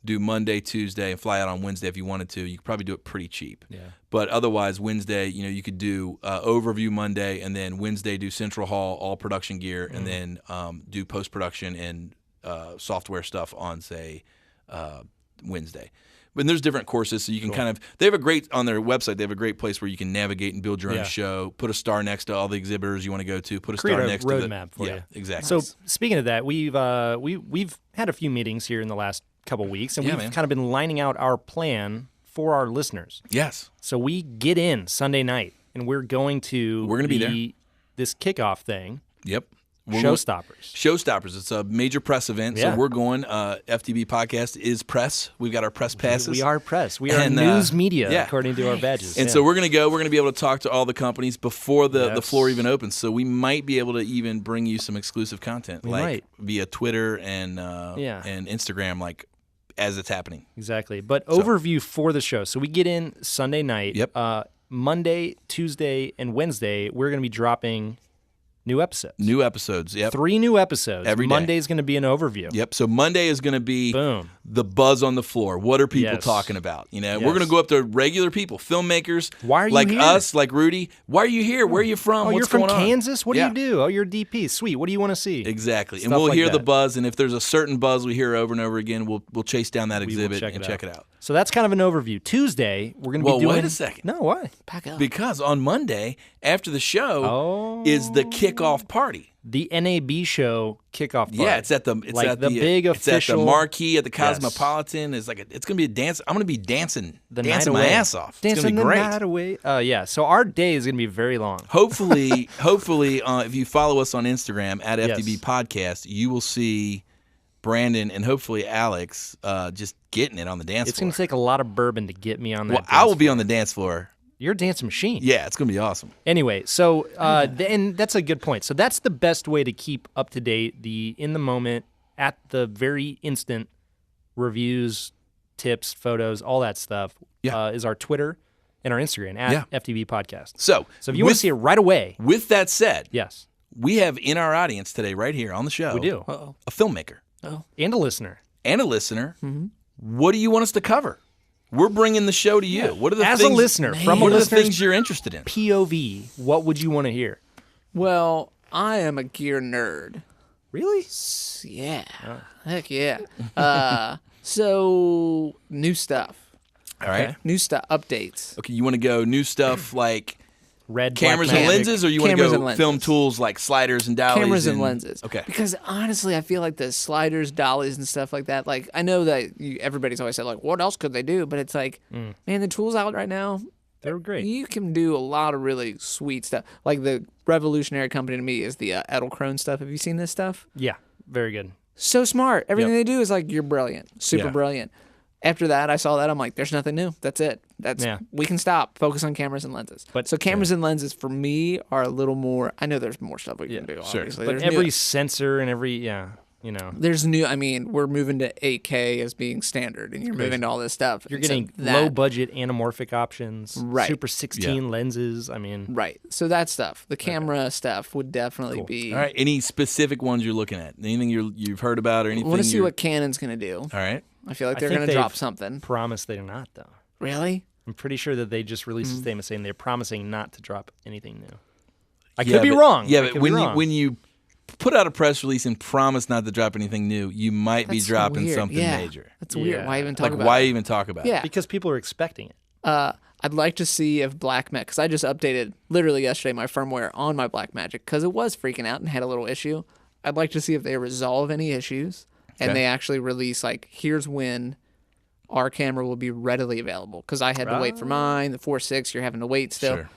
do Monday, Tuesday, and fly out on Wednesday if you wanted to. You could probably do it pretty cheap. Yeah. But otherwise, Wednesday, you could do overview Monday, and then Wednesday do Central Hall, all production gear, and then do post production and software stuff on say Wednesday. But there's different courses, so you can they have a great, on their website, they have a great place where you can navigate and build your own show, put a star next to all the exhibitors you want to go to, put a Create star a next to the roadmap for you. Exactly. So speaking of that, we've had a few meetings here in the last couple weeks, and we've kind of been lining out our plan for our listeners. Yes. So we get in Sunday night, and we're going to be there. This kickoff thing. Yep. Showstoppers. It's a major press event, so we're going. FTB Podcast is press. We've got our press passes. We are press. We are news media, according to our badges. And so we're going to go. We're going to be able to talk to all the companies before the floor even opens. So we might be able to even bring you some exclusive content, via Twitter and Instagram, like as it's happening. Exactly. But overview for the show. So we get in Sunday night. Yep. Monday, Tuesday, and Wednesday, we're going to be dropping new episodes. Yep. 3 new episodes. Every day. Monday's going to be an overview. Yep. So Monday is going to be the buzz on the floor. What are people talking about? We're going to go up to regular people, filmmakers. Why are you like here? us, like Rudy. Why are you here? Where are you from? Oh, What's you're from going on? Kansas? What do you do? Oh, you're DP. Sweet. What do you want to see? Exactly. Stuff and we'll like hear the that. buzz, and if there's a certain buzz we hear over and over again, we'll chase down that exhibit and check it out. So that's kind of an overview. Tuesday, we're going to be doing... wait a second. No, why? Pack up. Because on Monday, after the show, is the kickoff party. The NAB Show kickoff party. Yeah, it's at the big it's official... at the marquee at the Cosmopolitan. It's it's gonna be a dance. I'm gonna be dancing my ass off. It's gonna be great. Dancing the night away. So our day is gonna be very long. Hopefully, if you follow us on Instagram at FDB Podcast, you will see Brandon and hopefully Alex just getting it on the dance floor. It's gonna take a lot of bourbon to get me on that. Well, I will be on the dance floor. You're a dancing machine. Yeah, it's going to be awesome. Anyway, so and that's a good point. So that's the best way to keep up to date, the in the moment, at the very instant reviews, tips, photos, all that stuff is our Twitter and our Instagram at FTB Podcast. So if you want to see it right away. With that said, yes, we have in our audience today, right here on the show, we do a filmmaker. And a listener. Mm-hmm. What do you want us to cover? We're bringing the show to you. Yeah. What are the As things, a listener, from what a are the listener's things you're interested in? POV, what would you want to hear? Well, I am a gear nerd. Really? Yeah. Heck yeah. So, new stuff. All right. New stuff, updates. Okay, you want to go new stuff like Red Cameras Black and Magic. lenses, or you want to Cameras go and lenses. film tools like sliders and dollies? Cameras and lenses. Okay. Because honestly, I feel like the sliders, dollies, and stuff like that. Like I know that everybody's always said like, what else could they do? But it's like, man, the tools out right now, They're great. you can do a lot of really sweet stuff. Like the revolutionary company to me is the Edelkrone stuff. Have you seen this stuff? Yeah, very good. So smart. Everything Yep. they do is like, you're brilliant, super Yeah. brilliant. After that, I saw that. I'm like, there's nothing new. That's it. Yeah. We can stop. Focus on cameras and lenses. But- so cameras and lenses for me are a little more. I know there's more stuff we can do. sure. Obviously, But there's every new, sensor and every there's new. I mean, we're moving to 8K as being standard, and you're moving to all this stuff. you're And so getting that- low budget anamorphic options, Right. Super 16 lenses. I mean, Right. So that stuff, the camera stuff, would definitely be. All right. Any specific ones you're looking at? Anything you've heard about or I anything? want to see you're- what Canon's going to do. All right. I feel like I they're think going to drop they've something. promise they're not though. Really? I'm pretty sure that they just released Mm-hmm. a statement saying they're promising not to drop anything new. I Yeah, could be but- wrong. Yeah, I but could be when wrong. you put out a press release and promise not to drop anything new, you might be That's dropping weird. something Yeah. major. That's weird. Yeah. Why even talk Like, about why it? even talk about it? Yeah. because people are expecting it. I'd like to see if Blackmagic, because I just updated literally yesterday my firmware on my Blackmagic because it was freaking out and had a little issue. I'd like to see if they resolve any issues and Okay. they actually release like, here's when our camera will be readily available. Because I had to wait for mine, the 4.6, you're having to wait still. Sure.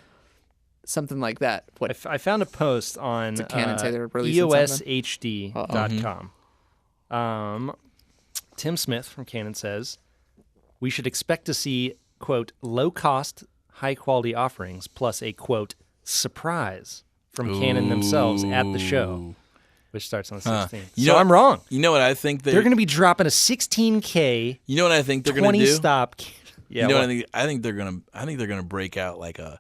Something like that. What? I found a post on Did Canon say they were releasing something? EOSHD.com. Tim Smith from Canon says, we should expect to see, quote, low-cost, high-quality offerings plus a, quote, surprise from Canon themselves at the show, which starts on the 16th. You So know- I'm wrong. You know what I think They're going to be dropping a 16K, You know what I think they're going to 20 do? stop. Yeah, You know what? what I think they're gonna break out like a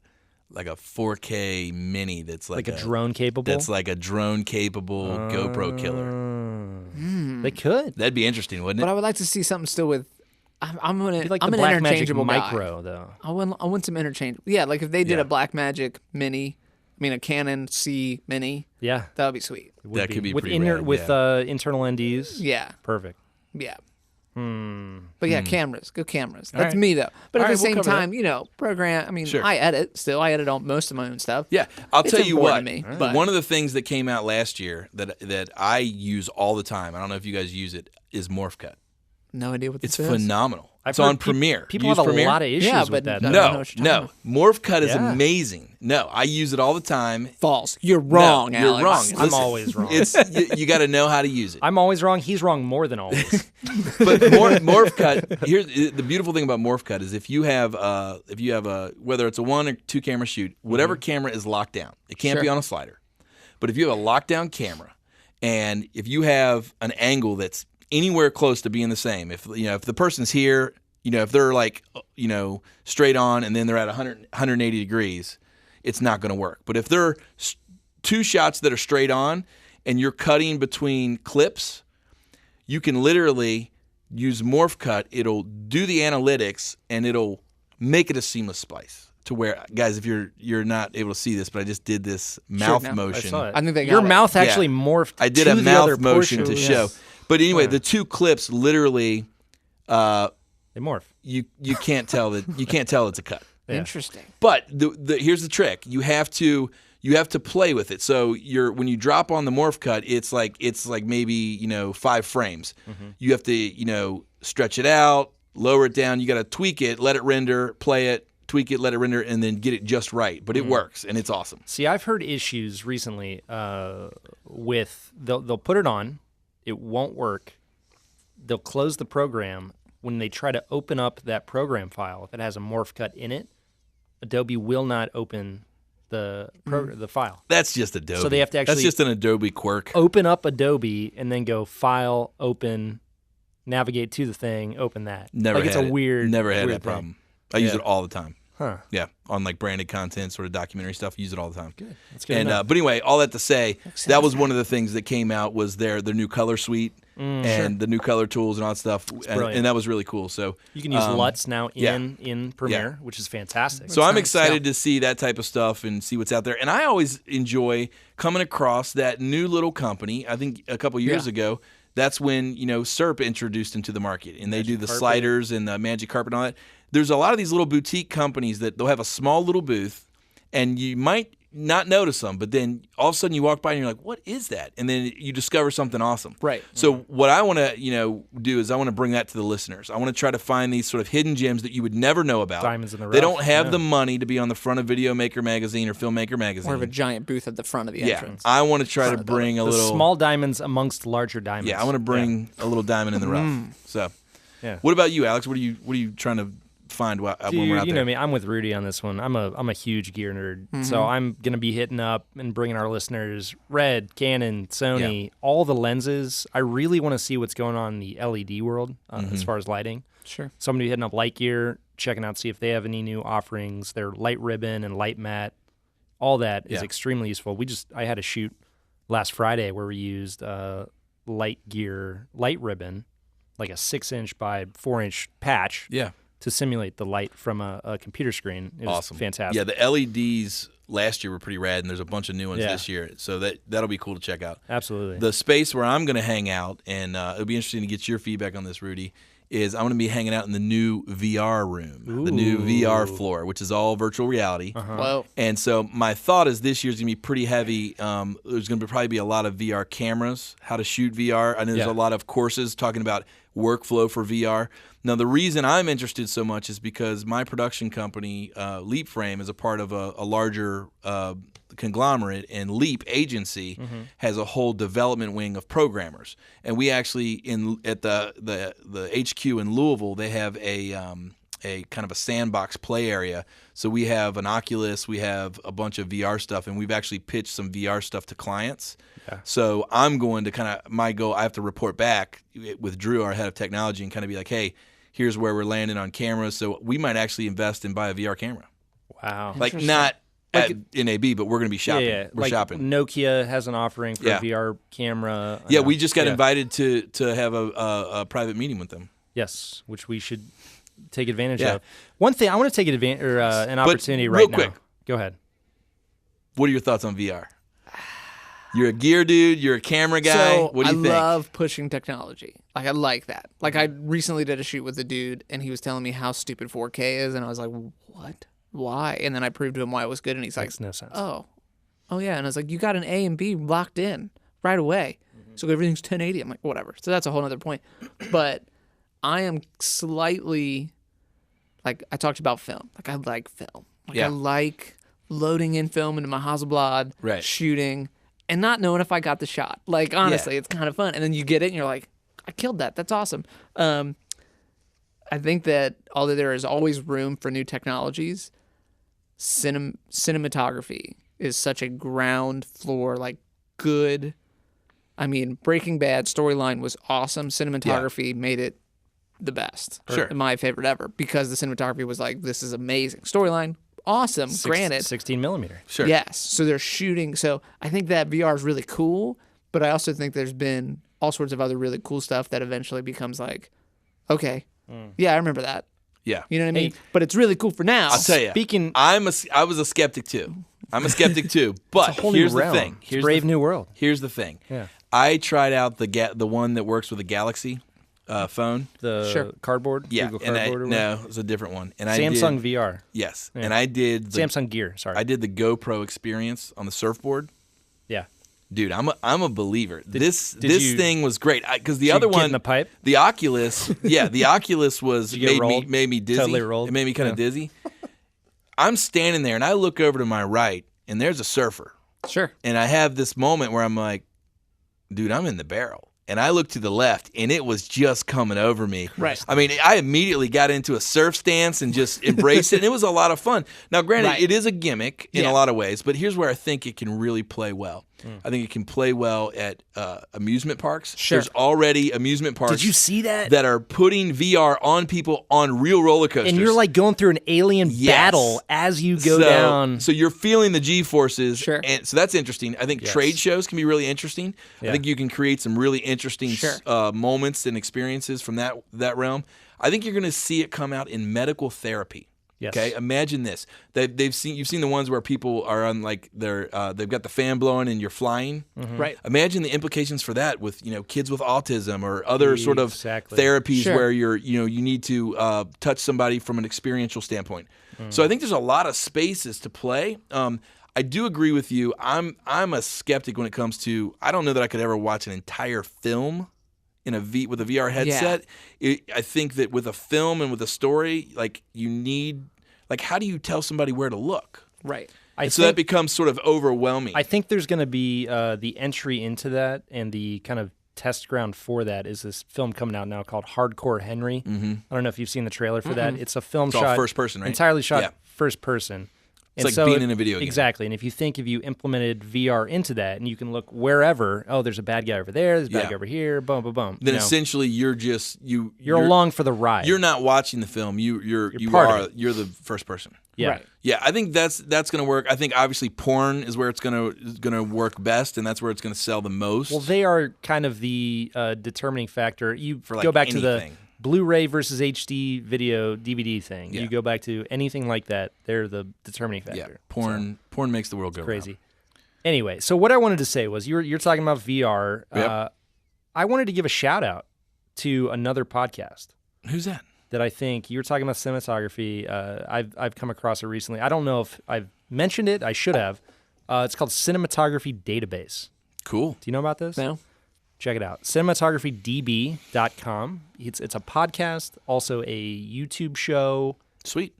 4K mini that's like a drone capable. That's like a drone capable GoPro killer. They could. That'd be interesting, wouldn't But it? I would like to see something still with. I'm gonna. Be like I'm the an Blackmagic interchangeable guy. Micro, though. I want some interchangeable. Yeah, like if they did Yeah. a Blackmagic Mini, I mean a Canon C Mini, Yeah, that would be sweet. it would That could be with pretty rad, with yeah. internal NDs. Yeah, Perfect. yeah. But yeah, cameras, go cameras. That's right. me though. But All at right, the we'll same cover that. time, you know, program. I mean, Sure. I edit still. I edit all most of my own stuff. Yeah, I'll It's tell you what. important to me, but- One of the things that came out last year that I use all the time, I don't know if you guys use it, is Morph Cut. No idea what It's this is. phenomenal. I've It's heard on Premiere. People You use have a Premiere? lot of issues Yeah, with but that. no. though. I don't know No, what you're no. talking Morph Cut is Yeah. amazing. No, I use it all the time. False. You're wrong, No, you're Alex. wrong. I'm Listen, always wrong. It's you got to know how to use it. I'm always wrong. He's wrong more than always. But Morph Cut. Here's the beautiful thing about Morph Cut is if you have a whether it's a 1 or 2 camera shoot, whatever camera is locked down, it can't be Sure. on a slider. But if you have a lockdown camera, and if you have an angle that's anywhere close to being the same, if the person's here, if they're like straight on and then they're at 180 degrees, it's not going to work. But if they're 2 shots that are straight on and you're cutting between clips, you can literally use Morph Cut. It'll do the analytics and it'll make it a seamless splice. To where, guys, if you're not able to see this, but I just did this mouth no. I I motion. saw it. I think they Your got it. mouth actually morphed. I did to a the mouth other motion to portion. show. Yes. But anyway, the 2 clips literally, They morph. you can't tell it's a cut. Interesting. But here's the trick: you have to play with it. So when you drop on the Morph Cut, it's like maybe 5 frames. You have to stretch it out, lower it down. You got to tweak it, let it render, play it, tweak it, let it render, and then get it just right. But it works and it's awesome. See, I've heard issues recently with they'll put it on, it won't work. They'll close the program. When they try to open up that program file, if it has a Morph Cut in it, Adobe will not open the file. That's just Adobe. So they have to That's actually- just an Adobe quirk. Open up Adobe and then go File, Open, navigate to the thing, open that. Never it's had a it. weird. Never had weird that thing. problem. I use Yeah. it all the time. Huh. Yeah, on like branded content, sort of documentary stuff. Use it all the time. Good. That's good. And enough. but anyway, all that to say, that was one of the things that came out was their new color suite and the new color tools and all that stuff, brilliant. and that was really cool. So you can use LUTs now yeah. in Premiere, which is fantastic. So I'm nice, excited to see that type of stuff and see what's out there. And I always enjoy coming across that new little company. I think a couple years ago, that's when SERP introduced into the market, and they do the Carpet. sliders and the Magic Carpet and all that. There's a lot of these little boutique companies that they'll have a small little booth, and you might not notice them, but then all of a sudden you walk by and you're like, what is that? And then you discover something awesome. Right. So what I want to, do is I want to bring that to the listeners. I want to try to find these sort of hidden gems that you would never know about. Diamonds in the rough. They don't have the money to be on the front of Video Maker magazine or Filmmaker magazine. Or have a giant booth at the front of the entrance. I want to try to bring a The little small diamonds amongst larger diamonds. Yeah, I want to bring a little diamond in the rough. So, Yeah. what about you, Alex? What are you trying to find when Dude, we're out you there? know me. I'm with Rudy on this one. I'm a huge gear nerd, so I'm gonna be hitting up and bringing our listeners Red, Canon, Sony, all the lenses. I really want to see what's going on in the LED world as far as lighting. Sure. So I'm gonna be hitting up Light Gear, checking out see if they have any new offerings. Their light ribbon and light mat, all that is extremely useful. I had a shoot last Friday where we used Light Gear light ribbon, like a 6-inch by 4-inch patch. Yeah. To simulate the light from a computer screen. It was fantastic. Yeah, the LEDs last year were pretty rad, and there's a bunch of new ones Yeah. this year. So that'll be cool to check out. Absolutely. The space where I'm going to hang out, and it'll be interesting to get your feedback on this, Rudy, is I'm going to be hanging out in the new VR room, the new VR floor, which is all virtual reality. Whoa. And so my thought is this year's going to be pretty heavy. There's going to probably be a lot of VR cameras, how to shoot VR. I know there's a lot of courses talking about workflow for VR. Now, the reason I'm interested so much is because my production company, Leap Frame, is a part of a larger conglomerate, and Leap Agency has a whole development wing of programmers. And we actually, at the HQ in Louisville, they have a kind of a sandbox play area. So we have an Oculus, we have a bunch of VR stuff, and we've actually pitched some VR stuff to clients. Yeah. So I'm going to my goal, I have to report back with Drew, our head of technology, and kind of be like, hey, here's where we're landing on cameras. So we might actually invest and buy a VR camera. Wow. Like not at NAB, but we're going to be shopping. Yeah. We're like shopping. Nokia has an offering for a VR camera. Yeah, we just got invited to have a private meeting with them. Yes, which we should take advantage of. One thing I want to take an opportunity real right quick, now. Go ahead. What are your thoughts on VR? You're a gear dude. You're a camera guy. So What do you think? I love pushing technology. Like, I like that. Like, I recently did a shoot with a dude, and he was telling me how stupid 4K is, and I was like, what? Why? And then I proved to him why it was good, and he's like, Makes no sense. oh, yeah. And I was like, you got an A and B locked in right away. So everything's 1080. I'm like, whatever. So that's a whole other point. But I am slightly, like, I talked about film. Like, I like film. Like, I like loading in film into my Hasselblad, shooting, and not knowing if I got the shot. Like, honestly, it's kind of fun. And then you get it, and you're like, I killed that. That's awesome. I think that although there is always room for new technologies, cinematography is such a ground floor, like, good. I mean, Breaking Bad storyline was awesome. Cinematography made it the best. Sure. My favorite ever, because the cinematography was like, this is amazing. Storyline, awesome. Granted. 16 millimeter. Sure. Yes. So they're shooting. So I think that VR is really cool, but I also think there's been all sorts of other really cool stuff that eventually becomes like, okay, yeah, I remember that. Yeah. You know what I mean? But it's really cool for now. I'll tell you. I was a skeptic too. I'm a skeptic too. But It's a whole new here's the realm. thing. It's a brave new world. Here's the thing. Yeah. I tried out the one that works with the Galaxy phone. The cardboard? Yeah. Google And Cardboard or whatever? no, it was a different one. And Samsung VR. Yes. Yeah. And I did Samsung Gear, sorry. I did the GoPro experience on the surfboard. Yeah. Dude, I'm a believer. This you- thing was great because the Did other you get one, in the pipe? the Oculus, the Oculus was Did you get rolled? made me dizzy. Totally rolled? It made me kind of dizzy. I'm standing there and I look over to my right and there's a surfer, Sure. and I have this moment where I'm like, dude, I'm in the barrel. And I looked to the left, and it was just coming over me. Right. I mean, I immediately got into a surf stance and just embraced it, and it was a lot of fun. Now, granted, it is a gimmick in a lot of ways, but here's where I think it can really play well. I think it can play well at amusement parks. Sure. There's already amusement parks. Did you see that? That are putting VR on people on real roller coasters. And you're like going through an alien battle as you go down. So you're feeling the G-forces. Sure. And so that's interesting. I think trade shows can be really interesting. I think you can create some really interesting moments and experiences from that realm. I think you're going to see it come out in medical therapy. Yes. Okay, imagine this. You've seen the ones where people are on like they've got the fan blowing and you're flying. Right. Imagine the implications for that with kids with autism or other sort of Exactly. therapies Sure. where you need to touch somebody from an experiential standpoint. So I think there's a lot of spaces to play. I do agree with you. I'm a skeptic when it comes to. I don't know that I could ever watch an entire film with a VR headset. I think that with a film and with a story, like you need, like how do you tell somebody where to look? Right. So that becomes sort of overwhelming. I think there's going to be the entry into that and the kind of test ground for that is this film coming out now called Hardcore Henry. Mm-hmm. I don't know if you've seen the trailer for that. It's a film It's all shot first person, right? entirely shot Yeah. first person. It's like being in a video game. Exactly. And if you implemented VR into that and you can look wherever, there's a bad guy over there, there's a bad guy over here, boom, boom, boom. Then essentially you're along for the ride. You're not watching the film. You're the first person. Yeah. Right. Yeah, I think that's going to work. I think obviously porn is where it's going to work best, and that's where it's going to sell the most. Well, they are kind of the determining factor. You For, like, go back to anything. the Blu-ray versus HD video DVD thing. Yeah. You go back to anything like that, they're the determining factor. Yeah, porn makes the world go Crazy. round. Anyway, so what I wanted to say was you're talking about VR. Yep. I wanted to give a shout out to another podcast Who's that? that I think you're talking about cinematography. I've come across it recently. I don't know if I've mentioned it. I should have. It's called Cinematography Database. Cool. Do you know about this? No. Check it out. Cinematographydb.com. It's a podcast, also a YouTube show. Sweet.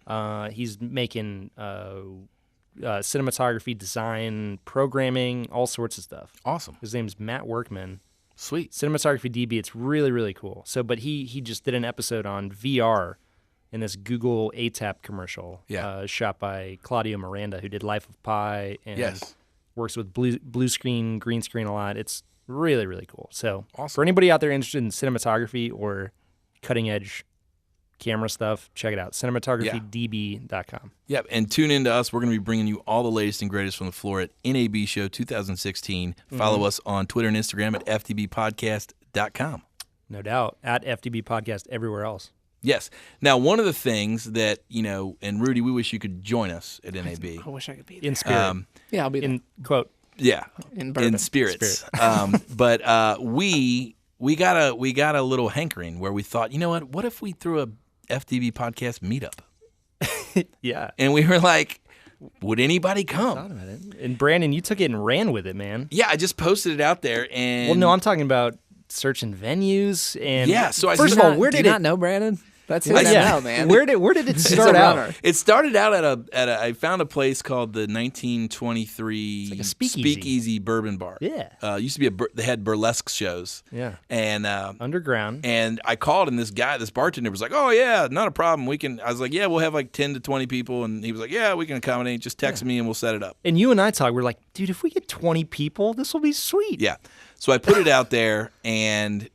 He's making cinematography, design, programming, all sorts of stuff. Awesome. His name's Matt Workman. Sweet. Cinematography DB. It's really, really cool. So, but he just did an episode on VR in this Google ATAP commercial. Yeah. Shot by Claudio Miranda, who did Life of Pi and Yes. works with blue screen, green screen a lot. It's really, really cool. So Awesome. for anybody out there interested in cinematography or cutting edge camera stuff, check it out. Cinematographydb.com. Yep, and tune in to us. We're going to be bringing you all the latest and greatest from the floor at NAB Show 2016. Follow us on Twitter and Instagram at ftbpodcast.com. No doubt. At FDB Podcast everywhere else. Yes. Now, one of the things that, and Rudy, we wish you could join us at NAB. I wish I could be there. In spirit. Yeah, I'll be there. in quote. Yeah, In bourbon. in spirits. But we got a little hankering where we thought, you know what if we threw a FDB podcast meetup? Yeah. And we were like, would anybody come? Thought about it. And Brandon, you took it and ran with it, man. Yeah, I just posted it out there, and Well, no, I'm talking about searching venues and Yeah, so I first see of all, that- where Do did you it not know Brandon? That's his yeah. MO, man. Where did it He's start a out? runner. It started out at a I found a place called the 1923 like a speakeasy. Bourbon Bar. Yeah. Used to be they had burlesque shows. Yeah. And Underground. and I called, and this bartender was like, "Oh yeah, not a problem. We can." I was like, "Yeah, we'll have like 10 to 20 people," and he was like, "Yeah, we can accommodate. Just text me and we'll set it up." And you and I talked, we're like, dude, if we get 20 people, this will be sweet. Yeah. So I put it out there, and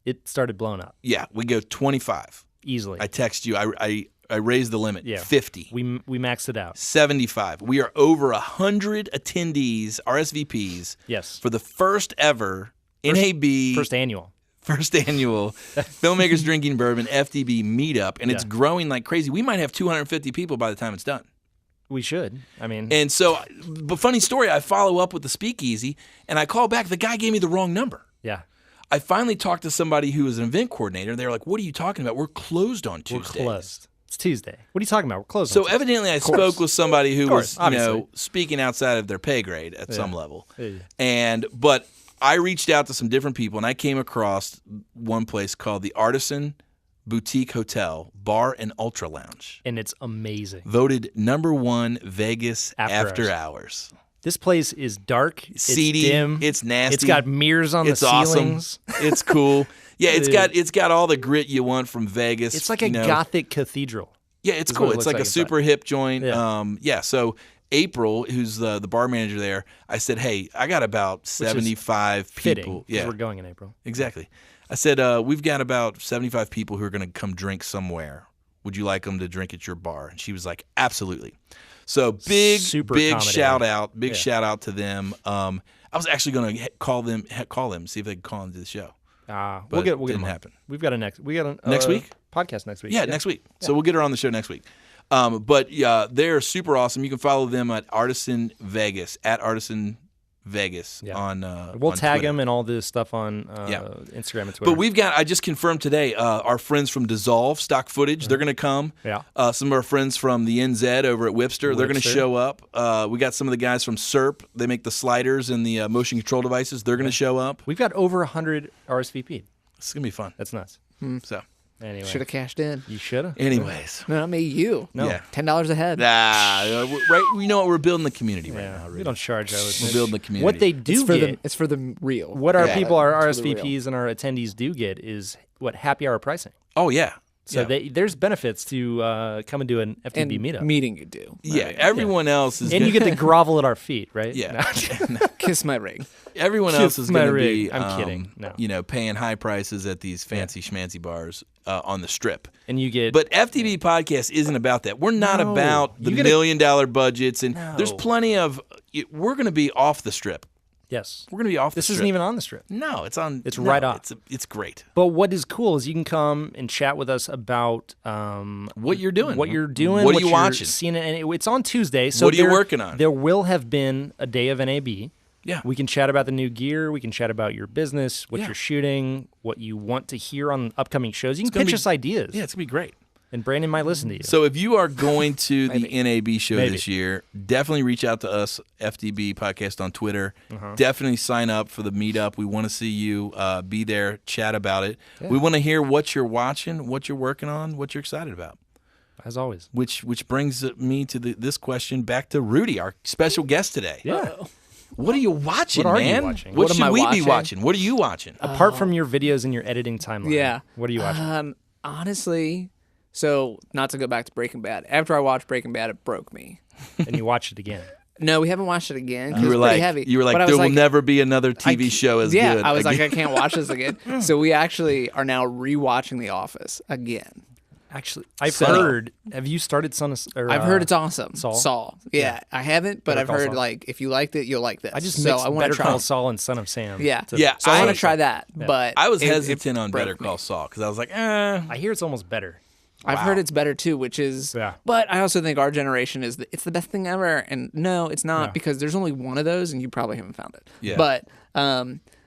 It started blowing up yeah, we go 25. easily. I text you. I raised the limit. Yeah. 50. we maxed it out. 75. We are over 100 attendees, RSVPs, Yes. for the first ever NAB First annual. first annual Filmmakers Drinking Bourbon FDB meetup, and it's Yeah. growing like crazy. We might have 250 people by the time it's done. We should. I mean, And so, but funny story, I follow up with the speakeasy, and I call back. The guy gave me the wrong number. yeah. I finally talked to somebody who was an event coordinator. They were like, "What are you talking about? We're closed on We're Tuesdays." closed. It's Tuesday. What are you talking about? We're closed. So on Tuesday. evidently, I Of course. spoke with somebody who Of course, was, obviously. speaking outside of their pay grade at some level. Yeah. But I reached out to some different people, and I came across one place called the Artisan Boutique Hotel Bar and Ultra Lounge, And it's amazing. voted #1 Vegas After after hours. This place is dark. Seedy, It's dim. it's nasty. It's got mirrors on It's the awesome. ceilings. It's cool. Yeah, Yeah. it's got all the grit you want from Vegas. It's like a you know. Gothic cathedral. Yeah, it's is cool. what it It's looks like a like inside. super hip joint. Yeah. So April, who's the bar manager there, I said, "Hey, I got about 75 Fitting. people." 'Cause Yeah, we're going in April. exactly. I said, "We've got about 75 people who are going to come drink somewhere. Would you like them to drink at your bar?" And she was like, "Absolutely." So Super big accommodating. shout out to them. I was actually going to call them, see if they could call into the show. We'll But get didn't them on. happen. We got a Next week? podcast next week. Yeah, next week. So we'll get her on the show next week. But yeah, they're super awesome. You can follow them at Artisan Vegas, at Artisan Vegas on We'll on tag Twitter. them and all this stuff on Instagram and Twitter. But we've got, I just confirmed today, our friends from Dissolve Stock Footage, they're going to come. Yeah. Some of our friends from the NZ over at Whipster, they're going to show up. We got some of the guys from SERP. They make the sliders and the motion control devices. They're going to show up. We've got over 100 RSVP'd. It's going to be fun. That's nuts. So, Anyway. Should have cashed in. You should have. anyways. No, not me, you. No. Yeah. $10 a head. Right. We know what we're building the community right now. We don't charge our listeners. We're building the community. What they do get, It's for the real. what our Yeah. people, our It's for the real. RSVPs and our attendees do get is what happy hour pricing. Oh, yeah. So yeah. there's benefits to come and do an and FTB meetup. meeting you do. Yeah, everyone else is And you get to grovel at our feet, right? yeah. Kiss my ring. Everyone else is Kiss my going to rig. be I'm kidding. No. paying high prices at these fancy schmancy bars on the strip. And you get But FTB podcast isn't about that. We're not No. about the You $1 million budgets, and there's No. plenty of. We're going to be off the strip. yes. We're going to be off. This the strip. isn't even on the strip. No, it's on. It's no, right off. It's great. But what is cool is you can come and chat with us about What you're doing. what you're doing, What are you you're watching? seeing, and it's on Tuesday. So What are you there- working on? There will have been a day of NAB. Yeah. We can chat about the new gear. We can chat about your business, what Yeah. you're shooting, what you want to hear on upcoming shows. You can gonna pitch be- us ideas. Yeah, it's going to be great. And Brandon might listen to you. So if you are going to the NAB show Maybe. this year, definitely reach out to us, FDB Podcast on Twitter. Uh-huh. Definitely sign up for the meetup. We want to see you be there, chat about it. We want to hear what you're watching, what you're working on, what you're excited about. As always. Which brings me to this question back to Rudy, our special guest today. Yeah. What are you watching, What are you man? watching? What What am should I we be watching? watching? What are you watching? Apart from your videos and your editing timeline. Yeah. What are you watching? Honestly, so not to go back to Breaking Bad. After I watched Breaking Bad, it broke me. And you watch it again. No, we haven't watched it again because you it's were pretty like, heavy. you were like, But I there was will never be another TV show as yeah, good. I was like, again. I can't watch this again. So we actually are now rewatching The Office again. Actually, I've So- heard. Have you started Son of? Or, I've heard it's awesome. Saul? Yeah, I haven't, but Better I've Call heard Saul. like if you liked it, you'll like this. I just so mixed I want Better to try. Call Saul and Son of Sam. Yeah, to- So I want I- to try that, but I was it hesitant on broke Better Call me. Saul because I was like, I hear it's almost better. I've heard it's better too, which is. Yeah. But I also think our generation is it's the best thing ever, and no, it's not because there's only one of those, and you probably haven't found it. Yeah. But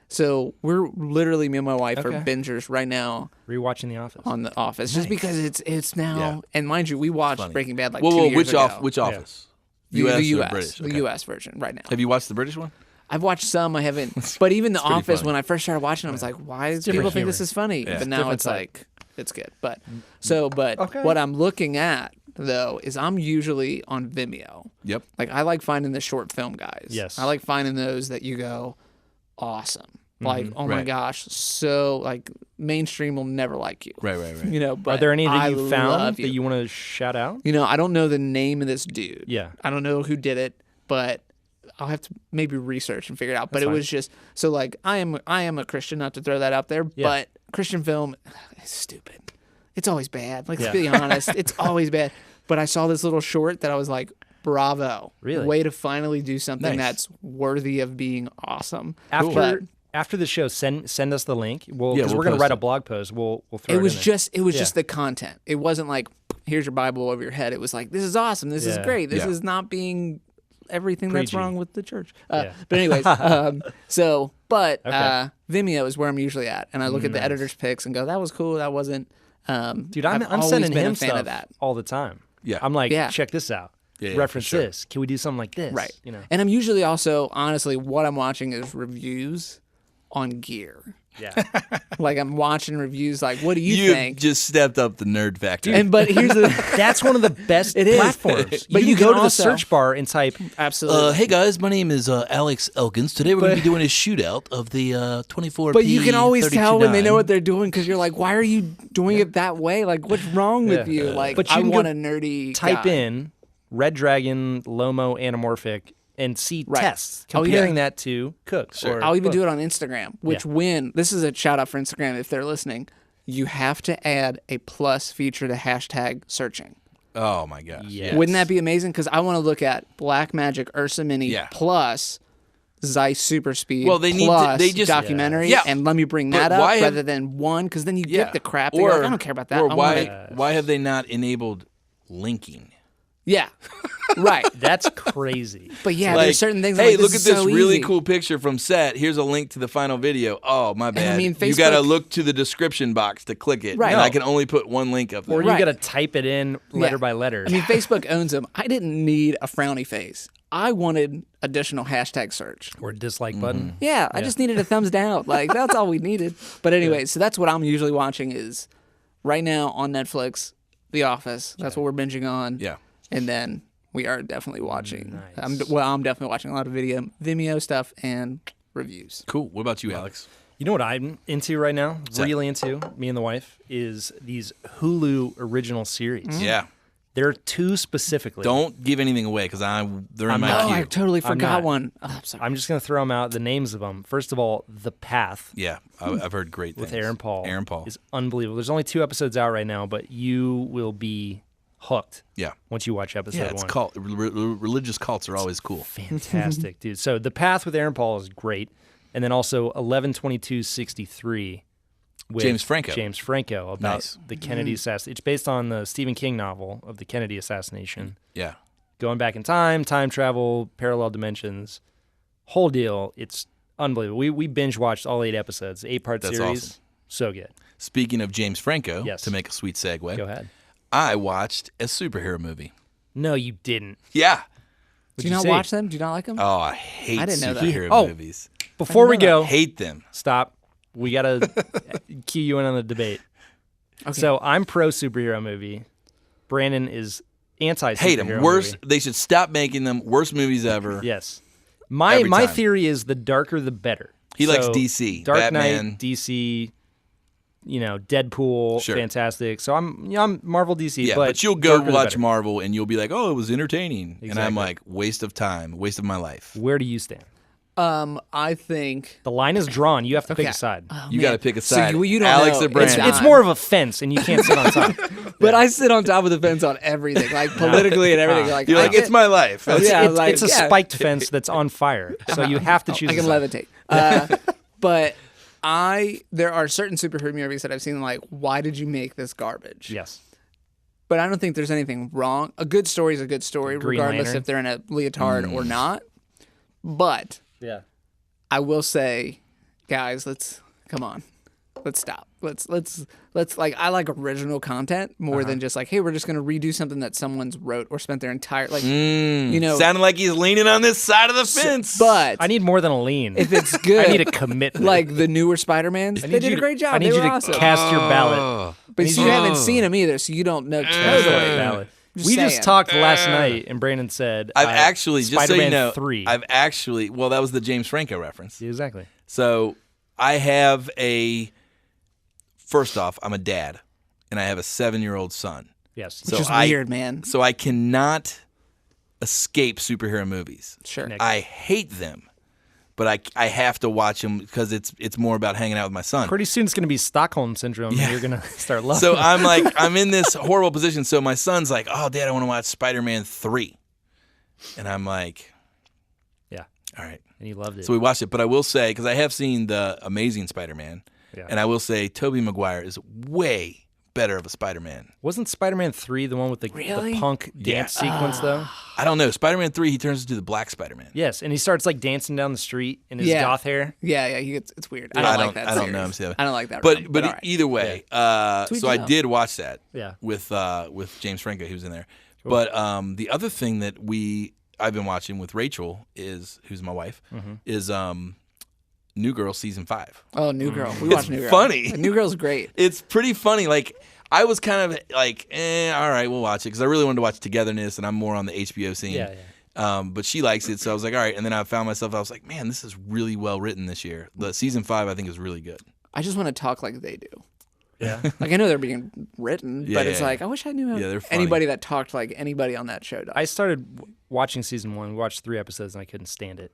so we're literally me and my wife are Okay. bingers right now Rewatching The Office. on The Office, just because it's now. Yeah. And mind you, we watched Funny. Breaking Bad like whoa, 2 whoa, years which ago. which office? The U.S. the or U.S. British? The Okay. U.S. version right now. Have you watched the British one? I've watched some. I haven't. But even The pretty Office, funny. when I first started watching, I was like, why do different people think this humor. is funny? Yeah. But now Different it's type. like, it's good. But what I'm looking at though is I'm usually on Vimeo. Yep. Like I like finding the short film guys. Yes. I like finding those that you go, awesome. Like, oh my Right. gosh, so like mainstream will never like you. Right. You know, but Are there any that I you found love that you want to shout out? You know, I don't know the name of this dude. Yeah. I don't know who did it, but I'll have to maybe research and figure it out. But That's it fine. was just so like I am a Christian, not to throw that out there, Yeah. but Christian film is stupid. It's always bad. Like Yeah. to be honest, it's always bad. But I saw this little short that I was like, bravo. Really? Way to finally do something Nice. that's worthy of being awesome. After the show, send us the link. Yeah, Because we'll we're going to post write it. a blog post. We'll throw It it was in there. just Yeah. just the content. It wasn't like here's your Bible over your head. It was like this is awesome. This is Yeah. great. This Yeah. is not being everything that's Preachy. wrong with the church. Yeah. But anyways, but Okay. Vimeo is where I'm usually at, and I look at the editor's picks and go, that was cool. That wasn't. Dude, I've I'm always sending been him a fan stuff of that. all the time. Yeah. I'm like, Yeah. check this out. Yeah, Reference for sure. this. Can we do something like this? Right. You know. And I'm usually also, honestly, what I'm watching is reviews on gear. Yeah. Like I'm watching reviews. Like, what do you You think? just stepped up the nerd factor. And but here's the That's one of the best It is. platforms. But you you can go can to the also- search bar and type absolutely. hey guys, my name is Alex Elkins. Today we're going to be doing a shootout of the 24. But you can always tell when they know what they're doing because you're like, why are you doing it that way? Like, what's wrong with you? Like, But you I can want go a nerdy type guy. in Red Dragon Lomo Anamorphic and see Right. tests Oh, yeah. comparing that to Cook. Or I'll even Book. do it on Instagram, which when, this is a shout out for Instagram if they're listening, you have to add a plus feature to hashtag searching. Oh my gosh. Yes. Wouldn't that be amazing? Because I want to look at Black Magic Ursa Mini Yeah. plus Zeiss Super Speed Well, they need to- plus they just- documentary, Yeah. and let me bring But that up why have- rather than one, because then you Yeah. get the crap. That you're like, I don't care about that. Or I why wanna- why have they not enabled linking. Yeah, right. That's crazy. But yeah, Like, there's certain things. I'm hey, like, look this at is this so really easy. cool picture from set. Here's a link to the final video. Oh, my bad. I mean, you got to Facebook- look to the description box to click it. Right. And No. I can only put one link up there. Or you Right. got to type it in letter Yeah. by letter. I mean, Facebook owns them. I didn't need a frowny face. I wanted additional hashtag search. or dislike button. Yeah, I just needed a thumbs down. Like, that's all we needed. But anyway, so that's what I'm usually watching is right now on Netflix, The Office. That's what we're binging on. Yeah. And then we are definitely watching. Nice. I'm definitely watching a lot of Vimeo stuff and reviews. Cool. What about you, Alex? You know what I'm into right now? that? Really into, me and the wife, is these Hulu original series. Yeah. There are two specifically. Don't give anything away because they're in I'm my not. Oh, queue. I totally forgot not. one. Oh, I'm sorry. I'm just going to throw them out, the names of them. First of all, The Path Yeah, I've heard great things. with Aaron Paul. Aaron Paul. Is unbelievable. There's only 2 episodes out right now, but you will be hooked Yeah. once you watch episode Yeah, it's 1. cult. Religious cults are always cool. Fantastic, dude. So The Path with Aaron Paul is great. And then also 11/22/63 with James Franco. James Franco about Nice. the Kennedy assassination. It's based on the Stephen King novel of the Kennedy assassination. Yeah. Going back in time travel, parallel dimensions, whole deal. It's unbelievable. We binge watched all 8 episodes, 8-part That's series. awesome. So good. Speaking of James Franco, Yes. to make a sweet segue, Go ahead. I watched a superhero movie. No, you didn't. Yeah. Do you not say? watch them? Do you not like them? Oh, I hate I didn't know that. superhero Oh. movies. Before we know go, Hate them. stop. We got to key you in on the debate. Okay. So I'm pro superhero movie. Brandon is anti superhero Hate them. Worst. movie. They should stop making them. Worst movies ever. Yes. My Every time. theory is the darker the better. He likes So, DC, Dark Batman. Knight, DC, Deadpool, Sure. fantastic. So I'm Marvel DC, Yeah, but but you'll go darker the watch better. Marvel and you'll be like, "Oh, it was entertaining," and I'm Exactly. like, "Waste of time, waste of my life." Where do you stand? I think. The line is drawn. You have to pick Okay. a side. Oh, You man. got to pick a So side. you don't Alex know. or Brandon? It's It's more of a fence, and you can't sit on top. But I sit on top of the fence on everything, like politically and everything. Like, You're I like, get- "It's my life." It's, Yeah, it's, like, it's a yeah. spiked fence that's on fire, so you have to choose. I can a side. levitate. But there are certain superhero movies that I've seen. Like, why did you make this garbage? Yes. But I don't think there's anything wrong. A good story is a good story, Green regardless Lantern. if they're in a leotard or not. But Yeah. I will say, guys, let's stop. Let's like I like original content more than just like, hey, we're just gonna redo something that someone's wrote or spent their entire Sounded like he's leaning on this side of the fence. But I need more than a lean. if it's good, I need a commitment. like the newer Spider-Mans, they did a great job. I need They you were to awesome. cast your ballot. But you haven't seen them either, so you don't know. Cast your Totally. ballot. Just We saying. just talked last night, and Brandon said, I've actually, just so Spider-Man you know, 3. well, that was the James Franco reference. Exactly. So I have first off, I'm a dad, and I have a 7-year-old son. Yes. So Which is I- weird, man. So I cannot escape superhero movies. Sure. Nick. I hate them, but I have to watch them because it's more about hanging out with my son. Pretty soon it's going to be Stockholm Syndrome, and you're going to start loving So it. I'm like, I'm in this horrible position. So my son's like, "Oh, Dad, I want to watch Spider-Man 3," and I'm like, Yeah. "All right." And you loved it. So we watched it, but I will say, because I have seen the Amazing Spider-Man, Yeah. and I will say Tobey Maguire is way better of a Spider-Man. Wasn't Spider-Man 3 the one with the Really? punk dance sequence, though? I don't know. Spider-Man 3, he turns into the Black Spider-Man. Yes, and he starts like dancing down the street in his Yeah. goth hair. Yeah, it's weird. I don't like that. I don't know. series. I'm saying- I don't like that. But realm, but all right. either way, Sweet so I job. did watch that. Yeah. With James Franco, he was in there. But the other thing that I've been watching with Rachel who's my wife, is New Girl season 5. Oh, New Girl. We It's watched New Girl. funny. New Girl's great. It's pretty funny. Like I was kind of like, all right, we'll watch it because I really wanted to watch Togetherness, and I'm more on the HBO scene. Yeah, yeah. But she likes it, so I was like, all right. And then I found myself, I was like, man, this is really well written this year. The season 5, I think, is really good. I just want to talk like they do. Yeah. Like I know they're being written, Yeah, but it's yeah, like I wish I knew Yeah, they're funny. anybody that talked like anybody on that show does. I started watching season 1. We watched 3 episodes, and I couldn't stand it.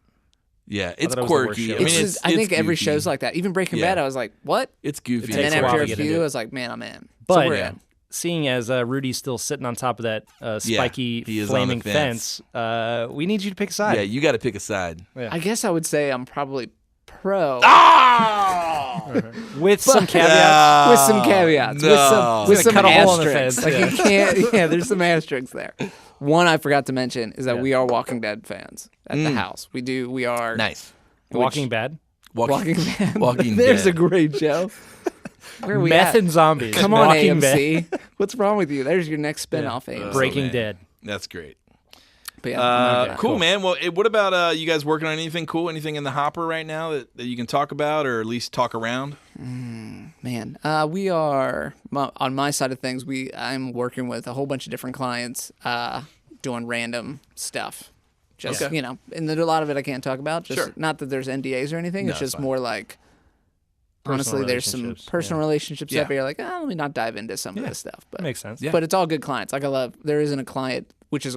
Yeah, it's thought it was the worst quirky. show. I mean, It's it's, just, I think every goofy. show's like that. Even Breaking Yeah. Bad, I was like, what? It's goofy. It And takes then a while after to a get into few, it. I was like, man, I'm in. But so we're yeah. in. seeing as Rudy's still sitting on top of that spiky he is on the flaming fence. fence, we need you to pick a side. Yeah, you got to pick a side. I guess I would say I'm probably pro. Oh! With some caveats. With some caveats. No. With some Cut a hole in the asterisks. fence. Like you can't. Yeah, there's some asterisks there. One I forgot to mention is that we are Walking Dead fans at the house. We are Nice. Walking Bad. Walking Dead. Walking There's Dead. a great show. Where are we Meth at? and zombies. Come on, Walking AMC. Bad. What's wrong with you? There's your next spinoff, AMC. Breaking man. Dead. That's great. But yeah, Cool, man. Well, what about you guys working on anything cool? Anything in the hopper right now that you can talk about or at least talk around? man, we are on my side of things. I'm working with a whole bunch of different clients, doing random stuff. Just Okay. and a lot of it I can't talk about. Just Sure. not that there's NDAs or anything. No, it's it's just fine. more like. Honestly, there's some relationships, personal relationships Yeah. that you're like, let me not dive into some of this stuff. But Makes sense. Yeah. But it's all good clients. Like there isn't a client which is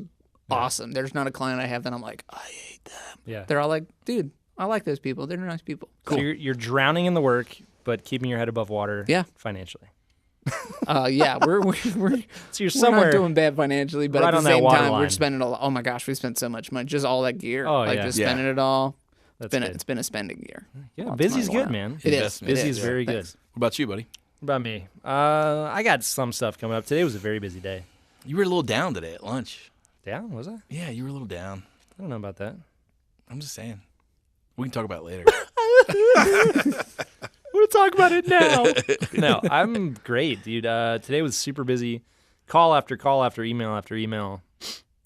awesome. There's not a client I have that I'm like, I hate them. Yeah. They're all like, dude, I like those people. They're nice people. So you're drowning in the work, but keeping your head above water. Yeah. Financially. Yeah, we're So you're we're somewhere. not doing bad financially, but right at the on that same water time, we're line. spending a lot. Oh my gosh, we spent so much money. Just all that gear. Oh, like yeah. just Yeah. spending it all. That's Been good. it's been a spending year. Yeah, Lots of busy's money. good, man. It is. Investment. It Busy is is very good. Thanks. What about you, buddy? What about me? I got some stuff coming up. Today was a very busy day. You were a little down today at lunch. Yeah, was I? Yeah, you were a little down. I don't know about that. I'm just saying. We can talk about it later. We'll talk about it now. No, I'm great, dude. Today was super busy. Call after call after email.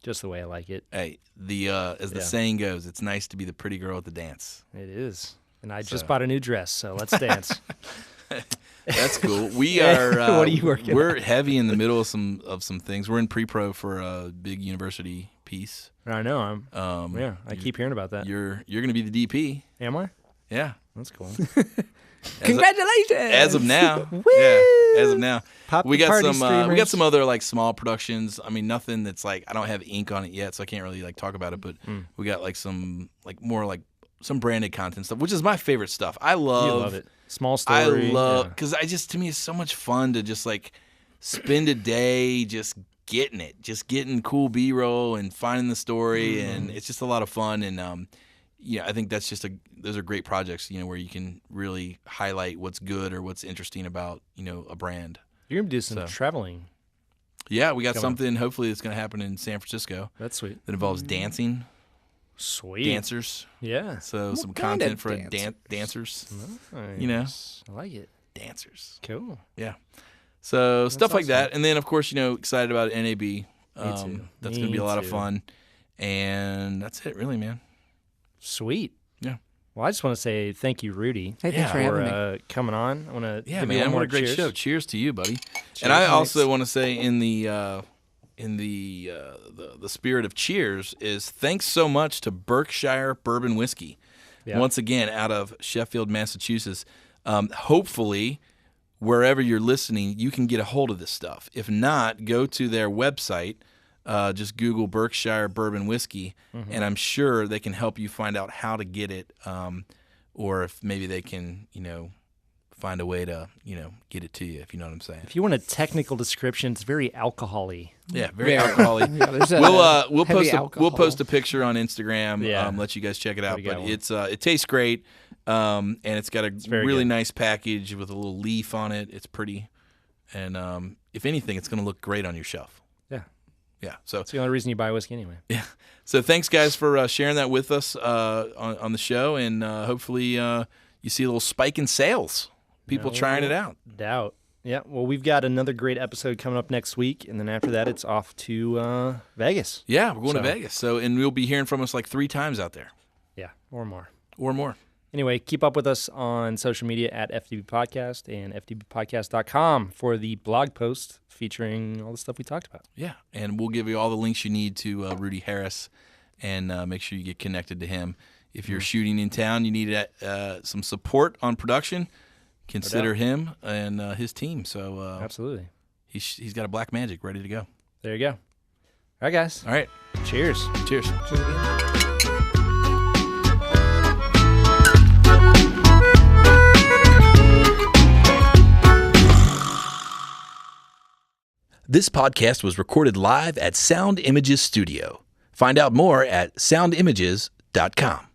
Just the way I like it. Hey, as the saying goes, it's nice to be the pretty girl at the dance. It is. And I just bought a new dress, so let's dance. That's cool. We are. What are you working We're heavy in the middle of some things. We're in pre-pro for a big university piece. I know. Yeah, I keep hearing about that. You're going to be the DP. Am I? Yeah. That's cool. Congratulations! As of now. Yeah. As of now. Pop We the got party some. We got streamers. some other like small productions. I mean, nothing that's like I don't have ink on it yet, so I can't really like talk about it. But we got like some like more like some branded content stuff, which is my favorite stuff. I You love it. Small story. I love yeah. because to me it's so much fun to just like spend a day just getting it, just getting cool B-roll and finding the story, and it's just a lot of fun. And I think that's those are great projects, where you can really highlight what's good or what's interesting about a brand. You're going to do some traveling. Yeah, we got Come on. something. Hopefully, it's going to happen in San Francisco That's sweet. that involves dancing, Sweet. dancers. Yeah. So some kind content of for dancers? Dancers. Nice. I like it. Dancers. Cool. Yeah. So stuff like awesome. that, and then of course excited about NAB. too. That's going to Me be a lot of too. fun, and that's it, really, man. Sweet. Yeah. Well, I just want to say thank you, Rudy, Hey, thanks for for having me. coming on. I want to Yeah, give man. you one more What a great cheers. show. Cheers to you, buddy. Cheers, And I thanks. also want to say in the spirit of cheers is thanks so much to Berkshire Bourbon Whiskey. Yeah. Once again, out of Sheffield, Massachusetts. Hopefully, wherever you're listening, you can get a hold of this stuff. If not, go to their website. Just Google Berkshire Bourbon Whiskey, and I'm sure they can help you find out how to get it, or if maybe they can, find a way to, get it to you, if you know what I'm saying. If you want a technical description, it's very alcohol-y. Yeah, very alcoholic. Yeah, there's a We'll heavy post we'll alcohol. post a picture on Instagram. Yeah. Let you guys check it out. Gotta get But one. it tastes great, and it's got a very really good. nice package with a little leaf on it. It's pretty, and if anything, it's going to look great on your shelf. Yeah. Yeah. So It's the only reason you buy whiskey anyway. yeah. So thanks, guys, for sharing that with us on the show, and hopefully you see a little spike in sales. People trying it out. Doubt. Yeah. Well, we've got another great episode coming up next week, and then after that, it's off to Vegas. Yeah, we're going to So- Vegas. And you'll be hearing from us like 3 times out there Yeah, or more. or more. Anyway, keep up with us on social media at FDB Podcast and FDBpodcast.com for the blog post featuring all the stuff we talked about. Yeah, and we'll give you all the links you need to Rudy Harris, and make sure you get connected to him. If you're shooting in town, you need some support on production. Consider him and his team. So Absolutely. he's got a Black Magic ready to go. There you go. All right, guys. All right, Cheers. cheers. This podcast was recorded live at Sound Images Studio. Find out more at soundimages.com.